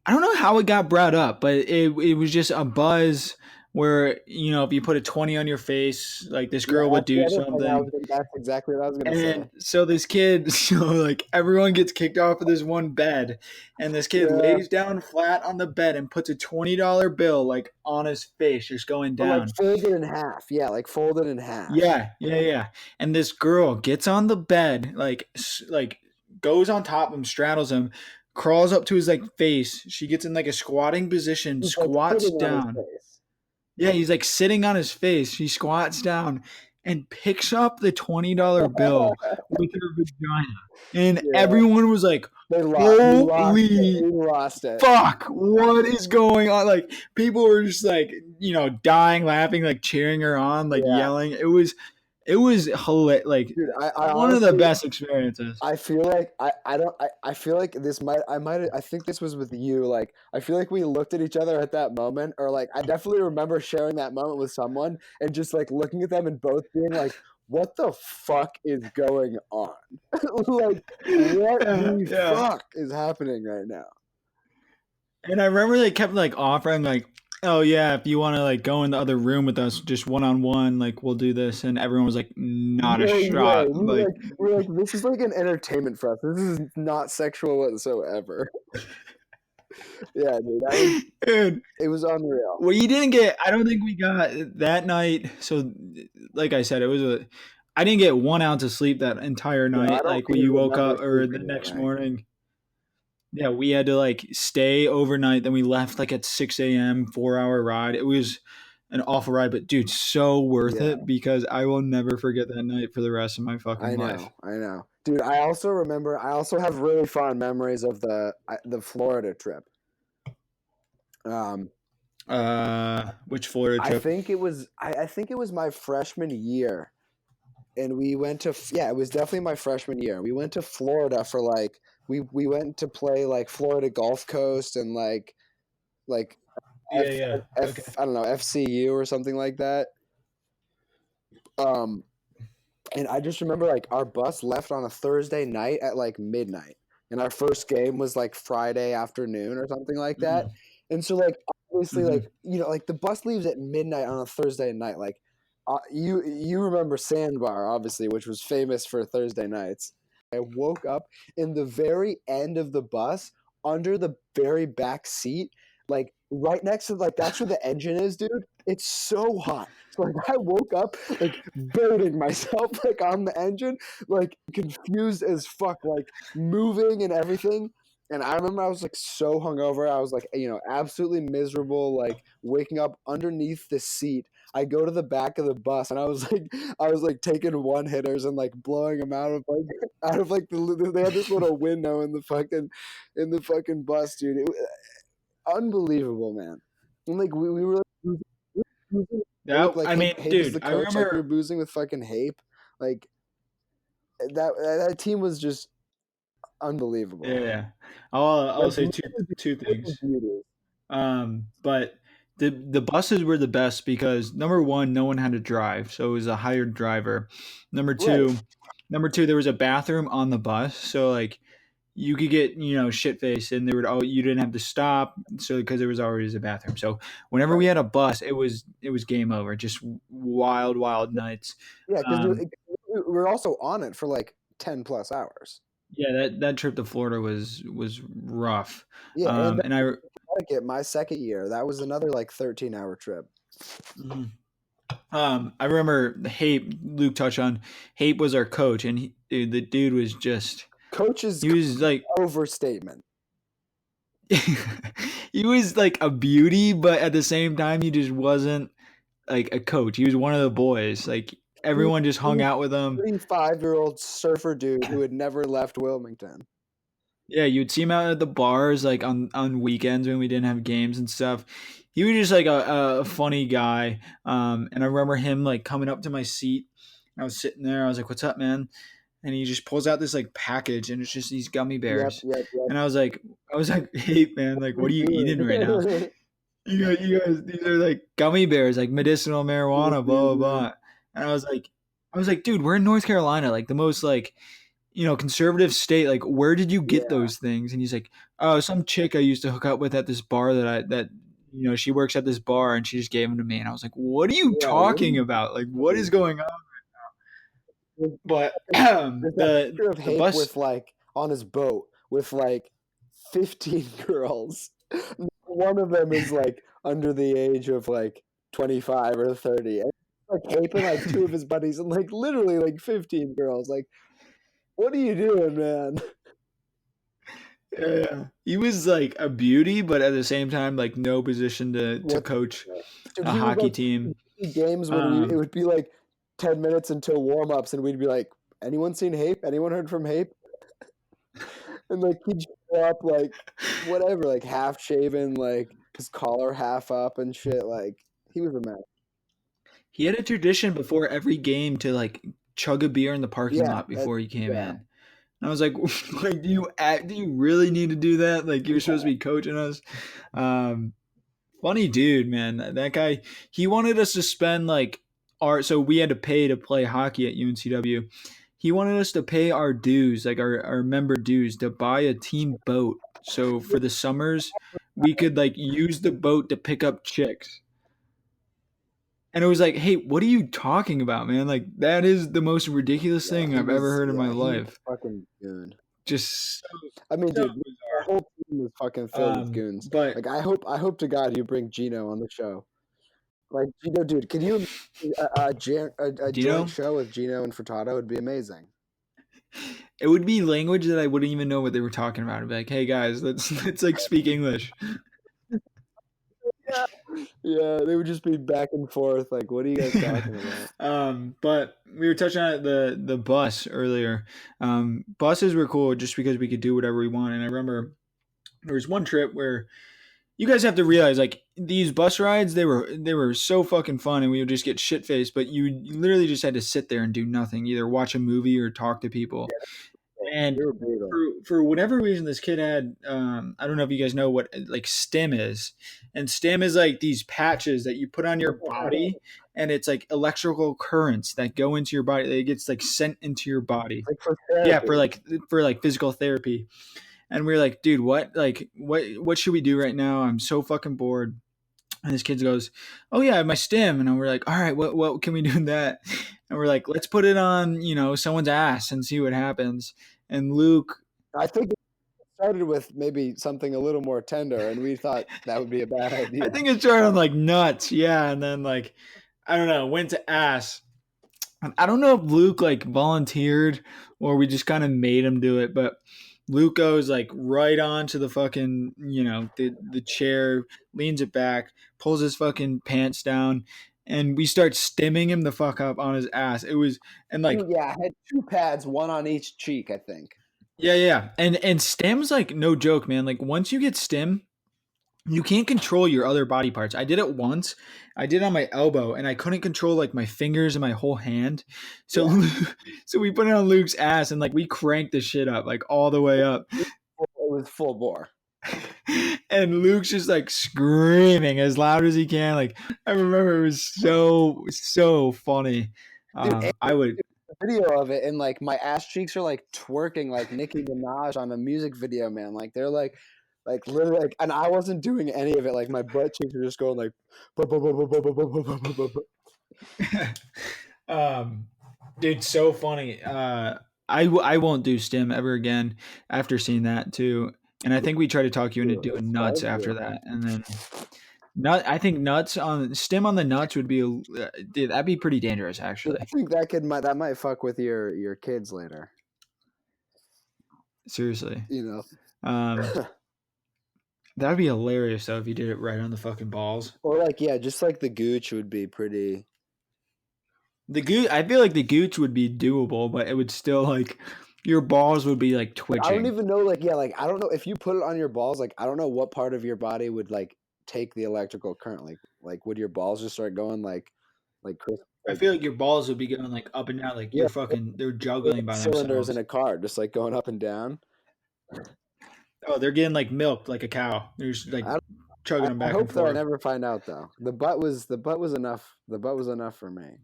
I don't know how it got brought up, but it was just a buzz where if you put a 20 on your face, like this yeah, girl would that's the do other thing. something. That's exactly what I was gonna say. And so this kid, like everyone gets kicked off of this one bed, and this kid Yeah, lays down flat on the bed and puts a $20 bill like on his face, just going or like down. folded in half. Yeah, like folded in half. Yeah. And this girl gets on the bed, like goes on top of him, straddles him, crawls up to his like face. She gets in like a squatting position, He's like squats sitting on his down. face. Yeah, he's like sitting on his face. She squats down and picks up the $20 bill with her vagina. And Yeah, everyone was like, they lost. We lost it. holy We lost it. fuck, what is going on? Like, people were just like, dying, laughing, like cheering her on, like Yeah, yelling. It was hilarious. Like, dude. I one of the honestly, best experiences. I feel like I don't I feel like this might I think this was with you. Like I feel like we looked at each other at that moment, or like I definitely remember sharing that moment with someone and just like looking at them and both being like, "What the fuck is going on? Like what Yeah, the yeah. fuck is happening right now?" And I remember they kept like offering like, oh yeah, if you want to like go in the other room with us, just one on one, like we'll do this. And everyone was like, not a No way. shot. Like, We're like this is like an entertainment for us. This is not sexual whatsoever. Yeah, dude, dude, it was unreal. well, you didn't get. I don't think we got that night. So, like I said, I didn't get 1 ounce of sleep that entire No, I night. don't Like when even you woke remember up or the sleeping that next night. morning. Yeah, we had to like stay overnight. Then we left like at 6 a.m. 4 hour ride. It was an awful ride, but dude, so worth Yeah, it because I will never forget that night for the rest of my fucking life. I know, dude. I also remember. I also have really fond memories of the Florida trip. Um, Which Florida I trip? think it was. I think it was my freshman year, and we went to. Yeah, it was definitely my freshman year. We went to Florida for like we went to play like Florida Gulf Coast and like Yeah, F, yeah. Okay. I don't know, FCU or something like that. Um, and I just remember like our bus left on a Thursday night at like midnight, and our first game was like Friday afternoon or something like that. Mm-hmm. And so like obviously Mm-hmm. like like the bus leaves at midnight on a Thursday night. Like you remember Sandbar obviously, which was famous for Thursday nights. I woke up in the very end of the bus under the very back seat, like right next to like that's where the engine is, dude. It's so hot. So like I woke up like baiting myself like on the engine, like confused as fuck, like moving and everything. And I remember I was like so hungover. I was like, absolutely miserable, like waking up underneath the seat. I go to the back of the bus and I was like taking one hitters and like blowing them out of like they had this little window in the fucking bus, dude. Unbelievable, man. And like we were like boozing with Hape, That like I mean, Hape is dude, the I coach. Like we were remember. boozing with fucking Hape. Like that team was just unbelievable. Yeah. I'll Like say two literally things. beauty. But the buses were the best because number one, no one had to drive, so it was a hired driver. Number Right. two, number two, there was a bathroom on the bus, so like you could get shit faced, and you didn't have to stop, so because there was always a bathroom. So whenever Right. we had a bus, it was game over, just wild nights. Yeah, because Um, we were also on it for like 10 plus hours. yeah, that trip to Florida was rough. Yeah, and And I. Connecticut, my second year, that was another like 13-hour trip. Mhm. I remember Luke touched on Hape was our coach, and dude, the dude was just Coach's he was like overstatement. he was like a beauty, but at the same time he just wasn't like a coach. He was one of the boys. Like everyone just hung out with him. 35-year-old surfer dude who had never left Wilmington. Yeah, you'd see him out at the bars like on weekends when we didn't have games and stuff. He was just like a funny guy. And I remember him like coming up to my seat. I was sitting there. I was like, "What's up, man?" And he just pulls out this like package, and it's just these gummy Yep, bears. yep, yep. And I was like, "Hey, man, like, What what are are you you eating right now?" doing? you guys, these are like gummy bears, like medicinal marijuana, blah blah blah. And I was like, dude, we're in North Carolina, like the most like conservative state. Like, where did you get Yeah, those things? And he's like, oh, some chick I used to hook up with at this bar that she works at this bar, and she just gave them to me. And I was like, what are you yeah. What are talking you about? Like, what is doing? going on? There's But there's that the picture of the Hape bus, with like on his boat with like 15 girls. One of them is like under the age of like 25 or 30. And like Hape and like two of his buddies and like literally like 15 girls. Like, what are you doing, man? yeah, he was like a beauty, but at the same time, like no position to What coach Dude, a he would hockey like team. games when it Um, would be like 10 minutes until warm ups and we'd be like, anyone seen Hape? Anyone heard from Hape? And like he'd show up like whatever, like half shaven, like his collar half up and shit. Like he was a man. he had a tradition before every game to like chug a beer in the parking Yeah, lot that before he came yeah. in. And I was like, like, do you really need to do that? Like, you're supposed Yeah. to be coaching us. Um, Funny dude, man. That guy, he wanted us to spend like so we had to pay to play hockey at UNCW. He wanted us to pay our dues, like our member dues, to buy a team boat. So for the summers, we could like use the boat to pick up chicks. And it was like, hey, what are you talking about, man? Like, that is the most ridiculous thing I've ever heard in my He was life. fucking goon. Just I mean, so dude, the bizarre. whole team is fucking filled with goons. But Like I hope to God you bring Gino on the show. Like Gino, dude, can you a joint Dino, show with Gino and Furtado would be amazing. it would be language that I wouldn't even know what they were talking about. I'd be like, hey guys, let's like speak English. Yeah. Yeah, they would just be back and forth. Like, what are you guys talking about? But we were touching on the bus earlier. Buses were cool just because we could do whatever we want. And I remember there was one trip where you guys have to realize like these bus rides they were so fucking fun, and we would just get shit faced, but you literally just had to sit there and do nothing, either watch a movie or talk to people. And They were brutal. for whatever reason, this kid had I don't know if you guys know what like stim is, and stim is like these patches that you put on your body, and it's like electrical currents that go into your body. It gets like sent into your body. Like for Yeah, therapy. for like physical therapy. And we are like, dude, what should we do right now? I'm so fucking bored. And this kid goes, oh yeah, I have my stim. And we're like, all right, what can we do with that? And we're like, let's put it on, someone's ass and see what happens. And Luke, I think it started with maybe something a little more tender, and we thought that would be a bad idea. I think it started on like nuts, yeah, and then like, I don't know, went to ass. I don't know if Luke like volunteered or we just kind of made him do it, but Luke goes like right onto the fucking, the chair, leans it back, pulls his fucking pants down, and we start stimming him the fuck up on his ass. It was, and like, Yeah, I had two pads, one on each cheek, I think. yeah. And stim's like no joke, man. Like once you get stim, you can't control your other body parts. I did it once. I did it on my elbow, and I couldn't control like my fingers and my whole hand. So, Yeah. so we put it on Luke's ass, and like we cranked the shit up, like all the way up. It was full bore. And Luke's just like screaming as loud as he can. Like I remember, it was so funny. Dude, I would. video of it, and like my ass cheeks are like twerking like Nicki Minaj on a music video, man. Like they're like literally like, and I wasn't doing any of it. Like my butt cheeks were just going like um, Dude, so funny. I won't do stim ever again after seeing that too. And I think we tried to talk you into doing nuts after that, and then I think nuts on stim on the nuts would be dude, that'd be pretty dangerous Dude, I actually. think that might fuck with your kids later. Seriously, You know. that'd be hilarious though if you did it right on the fucking balls. Or like yeah, just like the gooch would be pretty. The gooch, I feel like the gooch would be doable, but it would still like your balls would be like I don't twitching. even know like yeah, like I don't know if you put it on your balls, like I don't know what part of your body would like take the electrical current. Like would your balls just start going like Chris I feel like your balls would be going like up and down, like yeah, they're like juggling by cylinders in themselves. a car just like going up and down. Oh, they're getting like milked like a cow. There's like I don't chugging them I back and hope that I forth. never find out though. The butt was enough. The butt was enough for me.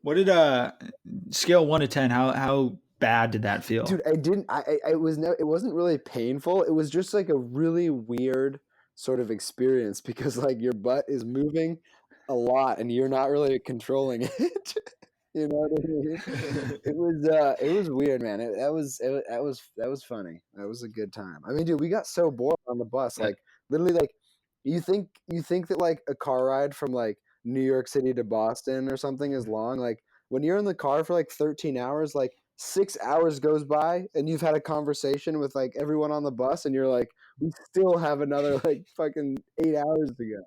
What did scale 1 to 10? How bad did that feel? Dude, I didn't. I was no. It wasn't really painful. It was just like a really weird sort of experience because like your butt is moving a lot and you're not really controlling it. You know what I mean? It was weird, man. That was funny. That was a good time. I mean, dude, we got so bored on the bus. Like literally, like you think that like a car ride from like New York City to Boston or something is long. Like when you're in the car for like 13 hours, like 6 hours goes by and you've had a conversation with like everyone on the bus, and you're like, we still have another like fucking 8 hours to go.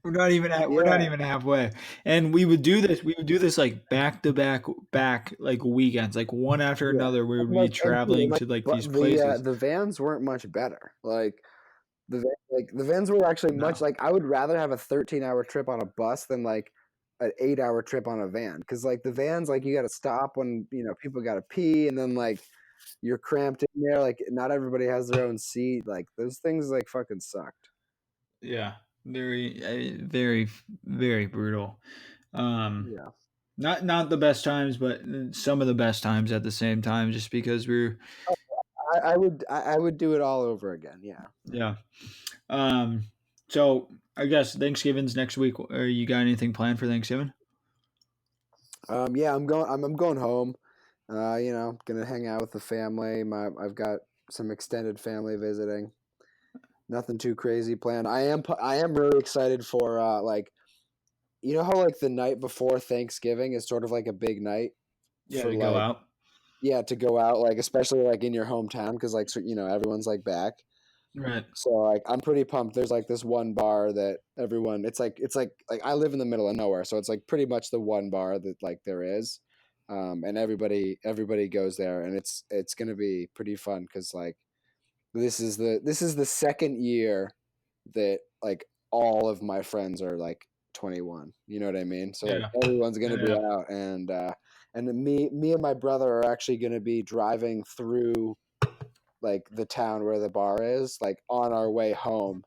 We're not Yeah. even halfway. And we would do this. We would do this like back to back like weekends, like one after Yeah, another. We and would be like dude, and traveling like, to like but these places. the vans weren't much better. Like like the vans were actually much No. like I would rather have a 13-hour trip on a bus than like an 8-hour trip on a van because like the vans like you got to stop when people got to pee and then like you're cramped in there. Like not everybody has their own seat. Like those things like fucking sucked. Yeah. Very, very brutal. Um, Yeah, not the best times, but some of the best times at the same time, just because we're I would do it all over again. Yeah. yeah. Um, so I guess Thanksgiving's next week. Are you got anything planned for Thanksgiving? Yeah, I'm going home. Gonna hang out with the family. I've got some extended family visiting. Nothing too crazy planned. I am really excited for like how like the night before Thanksgiving is sort of like a big night Yeah, for to go like out. to go out, like especially like in your hometown because like everyone's like back. Right. So like I'm pretty pumped. There's like this one bar that everyone it's like I live in the middle of nowhere, so it's like pretty much the one bar that like there is. And everybody goes there, and it's gonna be pretty fun because like this is the second year that like all of my friends are like 21. You know what I mean? So like Yeah. everyone's gonna Yeah. be Yeah. out, and me and my brother are actually gonna be driving through like the town where the bar is, like on our way home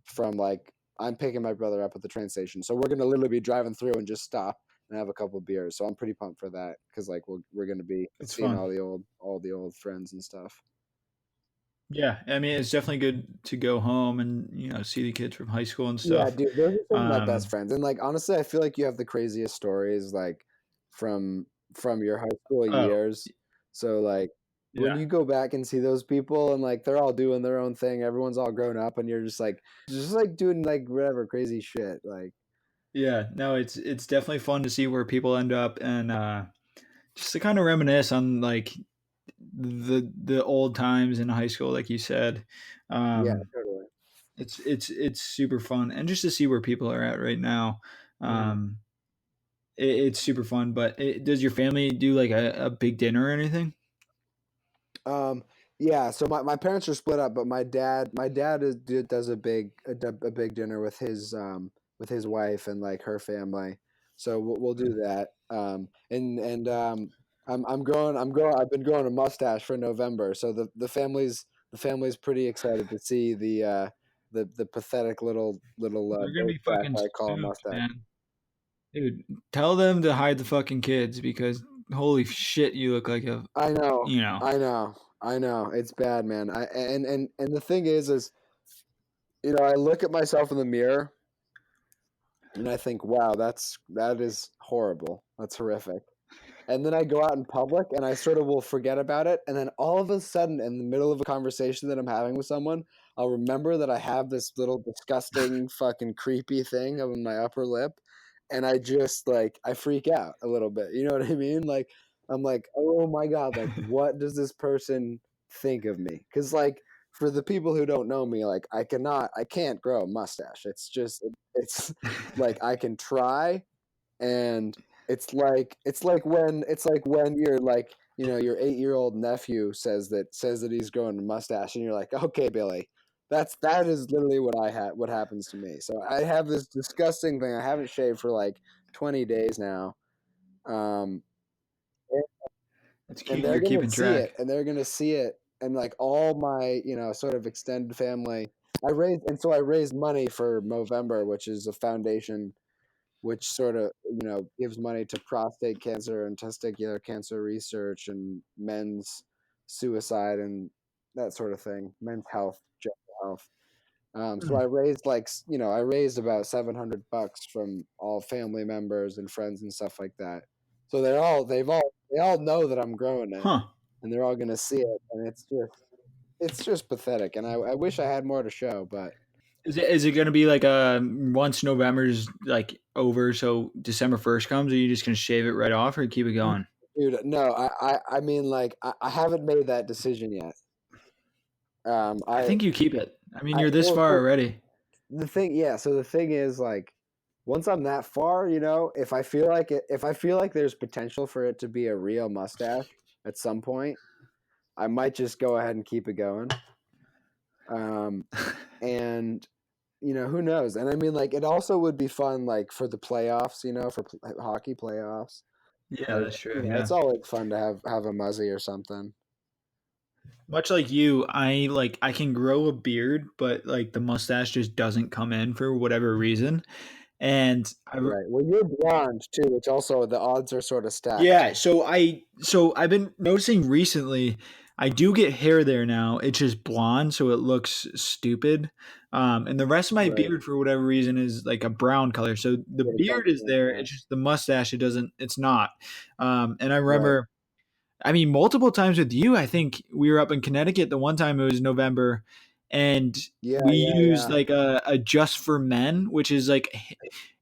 from like I'm picking my brother up at the train station. So we're gonna literally be driving through and just stop and have a couple beers. So I'm pretty pumped for that because like we're gonna be It's seeing fun. all the old friends and stuff. Yeah, I mean, it's definitely good to go home and see the kids from high school and Yeah, stuff. dude, those are some of my best Um, friends. And like honestly, I feel like you have the craziest stories like from your high school oh, years. So like when yeah, you go back and see those people and like they're all doing their own thing, everyone's all grown up and you're just like doing like whatever crazy shit. Like yeah. No, it's definitely fun to see where people end up and just to kind of reminisce on like the old times in high school, like you said. yeah, Um, totally. it's super fun, and just to see where people are at right now. Mhm. Um, it's super fun. But does your family do like a big dinner or anything? Um, yeah, so my parents are split up, but my dad does a big dinner with his wife and like her family. So we'll do that. I've been growing a mustache for November, so the family's pretty excited to see the pathetic little They're gonna nose be crack fucking I call a stoked, mustache. man. Dude, tell them to hide the fucking kids because holy shit, you look like a I know, you know. I know. It's bad, man. And the thing is, I look at myself in the mirror and I think, wow, that is horrible. That's horrific. And then I go out in public and I sort of will forget about it. And then all of a sudden, in the middle of a conversation that I'm having with someone, I'll remember that I have this little disgusting, fucking creepy thing on my upper lip. And I just like, I freak out a little bit. You know what I mean? Like, I'm like, oh my God, like, what does this person think of me? Because, like, for the people who don't know me, like, I can't grow a mustache. It's like, I can try, and it's like when you're like your 8-year-old nephew says that he's growing a mustache and you're like, okay, Billy, that is literally what happens to me. So I have this disgusting thing. I haven't shaved for like 20 days now. um It's and cute. they're You're gonna keeping see it track. and they're gonna see it and like all my sort of extended family. I raised money for Movember, which is a foundation which sort of gives money to prostate cancer and testicular cancer research and men's suicide and that sort of thing, men's health, general health. So Mm. I raised about $700 from all family members and friends and stuff like that. So they all know that I'm growing it, Huh. and they're all gonna see it, and it's just pathetic. And I wish I had more to show, but Is it going to be like once November's like over, so December 1st comes, are you just going to shave it right off or keep it going? dude, no, I mean like I haven't made that decision yet. I think you keep it. I mean, I you're this well, far so already. the thing, yeah. So the thing is, like, once I'm that far, if I feel like if I feel like there's potential for it to be a real mustache at some point, I might just go ahead and keep it going. And who knows? And I mean, like, it also would be fun, like, for the playoffs, for hockey playoffs. Yeah, Like, that's true. Yeah. it's always fun to have a muzzy or something. Much like you, I can grow a beard, but like the mustache just doesn't come in for whatever reason. And Right. Well, you're blonde too, which also the odds are sort of stacked. yeah, so I've been noticing recently I do get hair there now. It's just blonde, so it looks stupid. And the rest of my Right. beard for whatever reason is like a brown color. So the Get a beard is compliment, there, yeah. it's just the mustache it's not. And I Right. remember I mean multiple times with you, I think we were up in Connecticut the one time it was November and Yeah, we yeah, used yeah. like a just for men, which is like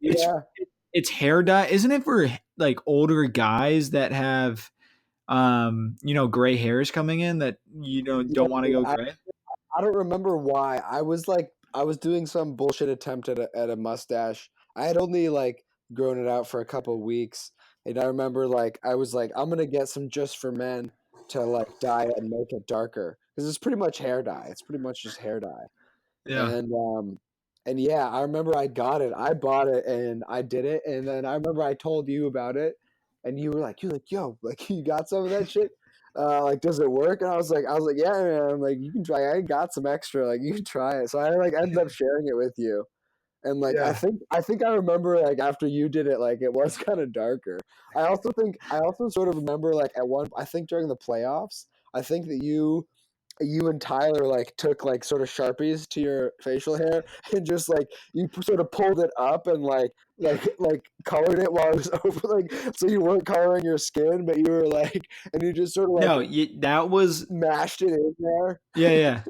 it's Yeah. it's hair dye, isn't it for like older guys that have gray hairs coming in that Yeah, don't want to dude, go gray? I don't remember why. I was doing some bullshit attempt at a mustache. I had only like grown it out for a couple of weeks, and I remember like I was like I'm gonna get some just for men to like dye it and make it darker because it's pretty much hair dye. It's pretty much just hair dye. Yeah. And yeah, I remember I got it. I bought it and I did it. And then I remember I told you about it, and you're like, yo, like you got some of that shit. Like, does it work? And I was like, yeah, man. I'm like, you can try. I got some extra. Like, you can try it. So I like ended up sharing it with you. And like, Yeah. I think I remember like after you did it, like it was kind of darker. I also sort of remember like I think during the playoffs, I think that you and Tyler like took like sort of sharpies to your facial hair and just like you sort of pulled it up and like colored it while it was over, like, so you weren't coloring your skin, but you were like, and you just sort of like No, that was mashed it in there. yeah, yeah.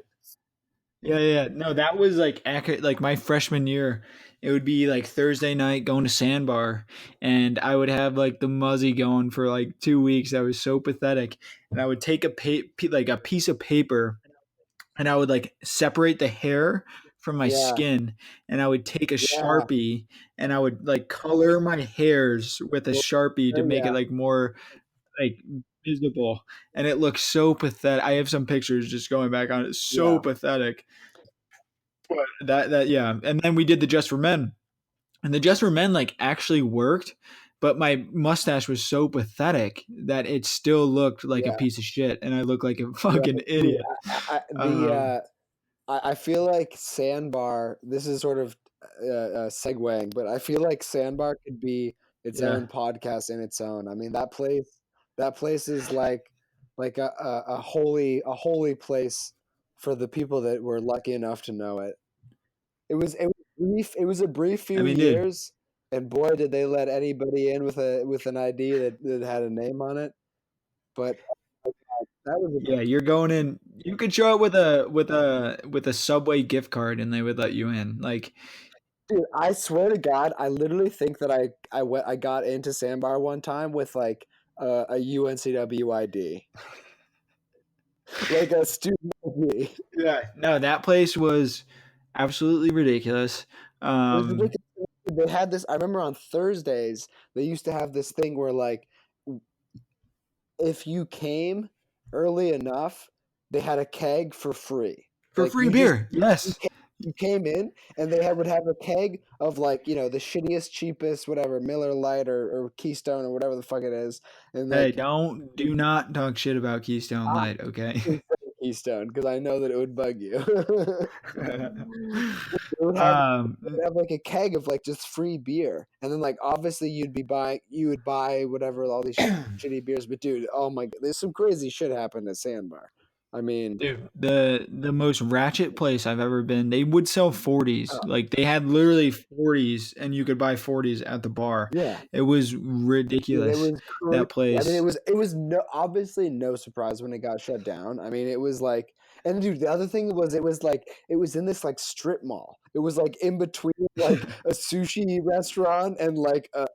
Yeah, yeah. No, that was like accurate. Like my freshman year, it would be like Thursday night going to Sandbar, and I would have like the muzzy going for like 2 weeks. That was so pathetic. And I would take like a piece of paper, and I would like separate the hair from my Yeah, skin, and I would take a yeah, Sharpie and I would like color my hairs with a Sharpie to make it yeah, like more like visible, and it looks so pathetic. I have some pictures just going back on it. It's so yeah, pathetic. But that yeah, and then we did the Just for Men, and the Just for Men like actually worked, but my mustache was so pathetic that it still looked like a yeah, piece of shit, and I looked like a right. fucking Dude, idiot. the Um, I feel like Sandbar. This is sort of segueing, but I feel like Sandbar could be its yeah. own podcast in its own. I mean, that place is like a holy place for the people that were lucky enough to know it. It was brief. It was a brief I few mean, dude, years, and boy, did they let anybody in with an ID that had a name on it. But that was yeah, you're going in. You could show up with a Subway gift card, and they would let you in. Like, Dude, I swear to God, I literally think that I got into Sandbar one time with like a UNCW ID, like a student ID. yeah, no, that place was absolutely ridiculous. It was Um, ridiculous. They had this. I remember on Thursdays they used to have this thing where like if you came early enough, they had a keg for free. for Like free beer, you yes. came, you came in and would have a keg of like the shittiest, cheapest, whatever Miller Lite or Keystone or whatever the fuck it is, and Hey, like do not talk shit about Keystone I, Light, okay? Keystone because I know that it would bug you. It would have like a keg of like just free beer, and then like obviously you would buy whatever all these shitty beers. But dude, oh my god, there's some crazy shit happened at Sandbar. I mean, dude, the most ratchet place I've ever been. They would sell 40s. Like they had literally 40s, and you could buy 40s at the bar. yeah, It was ridiculous. dude, it was crazy. That place. I mean, it was obviously no surprise when it got shut down. I mean, it was like, and dude, the other thing was it was in this like strip mall. It was like in between like a sushi restaurant and like a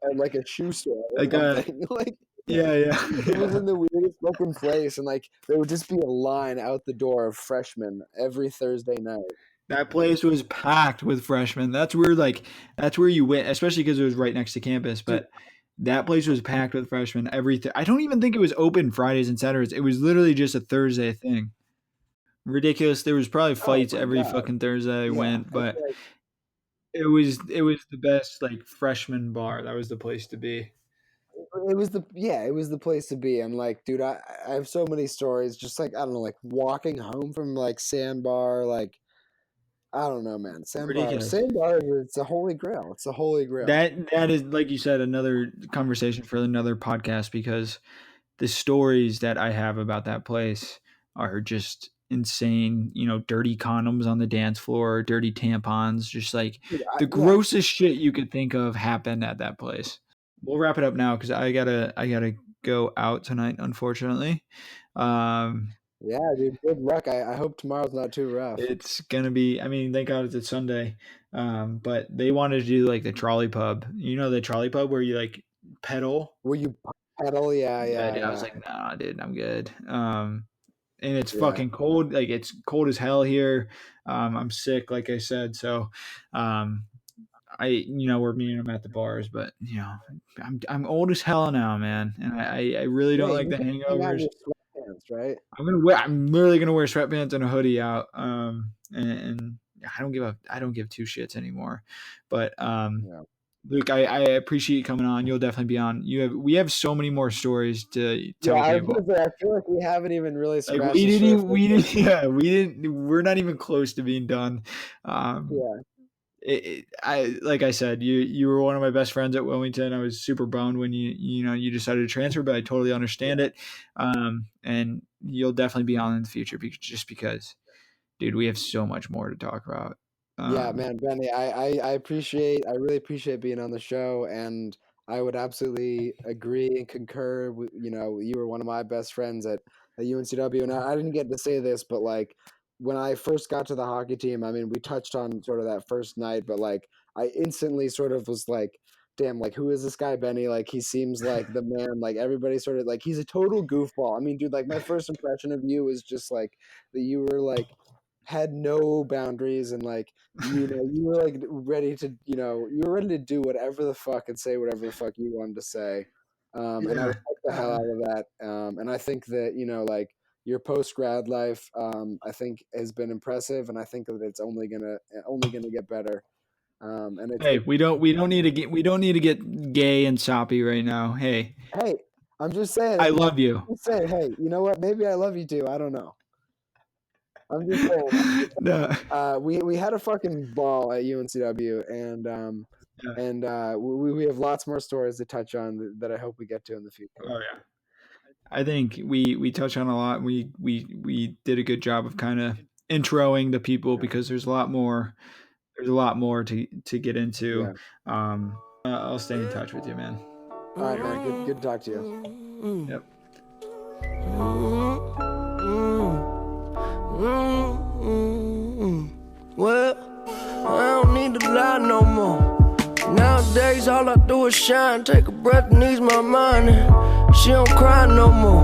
shoe store or something. Like. Yeah. It was in the weirdest fucking place, and like there would just be a line out the door of freshmen every Thursday night. That place was packed with freshmen. That's where you went, especially because it was right next to campus. But that place was packed with freshmen. I don't even think it was open Fridays and Saturdays. It was literally just a Thursday thing. Ridiculous. There was probably fights every fucking Thursday I went, but it was the best like freshman bar. That was the place to be. It was the place to be. And like, dude, I have so many stories. Just like I don't know, like walking home from like Sandbar, like I don't know, man. Sandbar, it's a holy grail. It's a holy grail. That is, like you said, another conversation for another podcast because the stories that I have about that place are just insane. You know, dirty condoms on the dance floor, dirty tampons, just like the grossest shit you could think of happened at that place. We'll wrap it up now because I gotta go out tonight, unfortunately. Yeah, dude. Good luck. I hope tomorrow's not too rough. It's gonna be. I mean, thank God it's Sunday. But they wanted to do like the trolley pub. You know the trolley pub where you like pedal. Where you pedal? Yeah. I was like, nah, dude, I'm good. And it's fucking cold. Like it's cold as hell here. I'm sick, like I said. So, we're meeting them at the bars, but you know, I'm old as hell now, man, and I really don't like the hangovers. Right? I'm literally gonna wear sweatpants and a hoodie out. And I don't give two shits anymore. But Luke, I appreciate you coming on. You'll definitely be on. We have so many more stories to tell people. I feel like we haven't even really scratched we're not even close to being done. Like I said, you were one of my best friends at Wilmington. I was super bummed when you decided to transfer, but I totally understand it. And you'll definitely be on in the future because, dude, we have so much more to talk about. Yeah, man, Benny, I really appreciate being on the show, and I would absolutely agree and concur. You were one of my best friends at UNCW, and I didn't get to say this, but like, when I first got to the hockey team, I mean, we touched on sort of that first night, but like I instantly sort of was like, damn, like who is this guy, Benny? Like he seems like the man. Like everybody sort of like he's a total goofball. I mean, dude, like my first impression of you was just like that you were like had no boundaries and like you were like ready to do whatever the fuck and say whatever the fuck you wanted to say. And I respect the hell out of that. And I think that like your post grad life, I think has been impressive, and I think that it's only gonna get better. And it's, we don't need to get gay and soppy right now. Hey, I'm just saying. I love you. I'm just saying, hey, you know what? Maybe I love you too. I don't know. I'm just saying. No. We had a fucking ball at UNCW, and we have lots more stories to touch on that I hope we get to in the future. Oh yeah. I think we touch on a lot. We did a good job of kind of introing the people because there's a lot more to get into. Yeah. I'll stay in touch with you, man. All right, man. Good to talk to you. Yep. Well, I don't need to lie no more. Nowadays all I do is shine, take a breath and ease my mind, and she don't cry no more.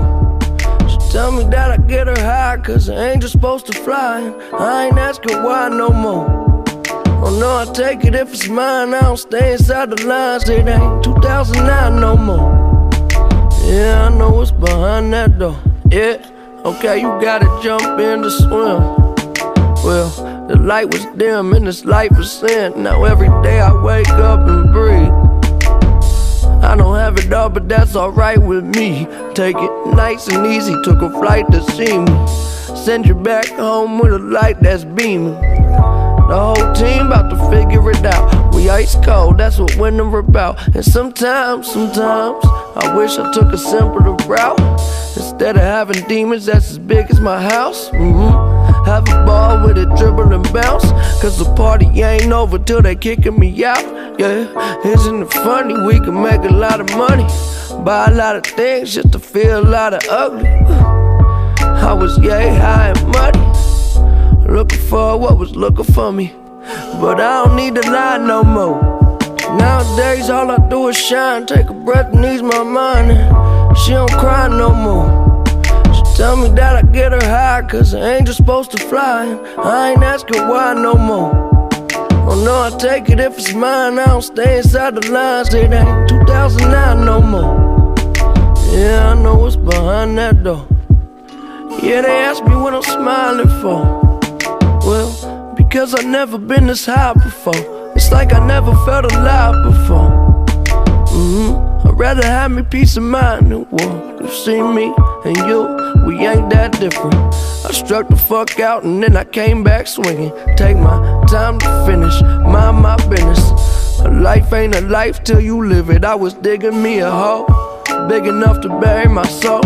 She tell me that I get her high, cause an angel's supposed to fly, and I ain't asking why no more. Oh no, I take it if it's mine, I don't stay inside the lines, it ain't 2009 no more. Yeah, I know what's behind that door, yeah. Okay, you gotta jump in to swim. Well, the light was dim and this life was sin. Now every day I wake up and breathe. I don't have it all, but that's alright with me. Take it nice and easy, took a flight to see me. send you back home with a light that's beaming. The whole team about to figure it out. We ice cold, that's what winter about. And sometimes, I wish I took a simpler route. Instead of having demons that's as big as my house. Have a ball with it, dribble and bounce. Cause the party ain't over till they kicking me out. Yeah, isn't it funny? We can make a lot of money, buy a lot of things just to feel a lot of ugly. I was yay high and muddy, looking for what was looking for me. But I don't need to lie no more. Nowadays all I do is shine, take a breath and ease my mind. And she don't cry no more. She tell me that I get her high, cause an angel's supposed to fly. And I ain't asking why no more. Oh no, I take it if it's mine, I don't stay inside the lines. It ain't 2009 no more. Yeah, I know what's behind that door. Yeah, they ask me what I'm smiling for. Well, because I've never been this high before. It's like I never felt alive before. I'd rather have me peace of mind than war. You see me and you, we ain't that different. I struck the fuck out and then I came back swinging. Take my time to finish, mind my business. A life ain't a life till you live it. I was digging me a hole big enough to bury my soul.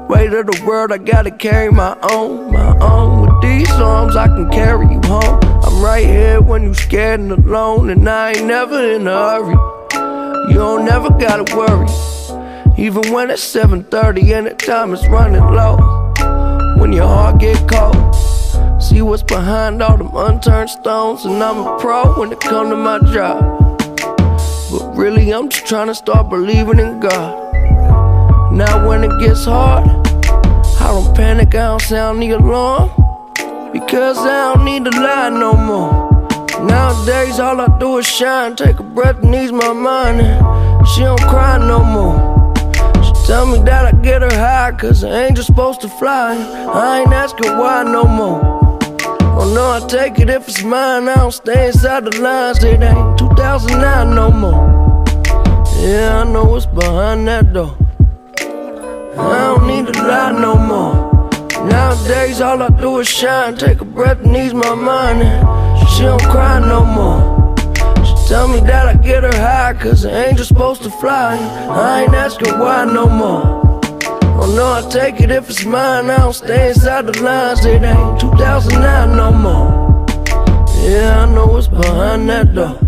Weight of the world, I gotta carry my own. With these arms, I can carry you home. I'm right here when you scared and alone, and I ain't never in a hurry. You don't never gotta worry, even when it's 7:30 and the time is running low. When your heart get cold, see what's behind all them unturned stones. And I'm a pro when it come to my job, but really I'm just trying to start believing in God. Now when it gets hard, I don't panic, I don't sound the alarm, because I don't need to lie no more. Nowadays all I do is shine, take a breath and ease my mind. And she don't cry no more. She tell me that I get her high, cause an angel's supposed to fly. I ain't asking why no more. Oh no, I take it if it's mine, I don't stay inside the lines. It ain't 2009 no more. Yeah, I know what's behind that door. I don't need to lie no more. Nowadays all I do is shine, take a breath and ease my mind. And she don't cry no more. She tell me that I get her high, cause an angel's supposed to fly. I ain't asking why no more. Oh no, I take it if it's mine, I don't stay inside the lines. It ain't 2009 no more. Yeah, I know what's behind that door.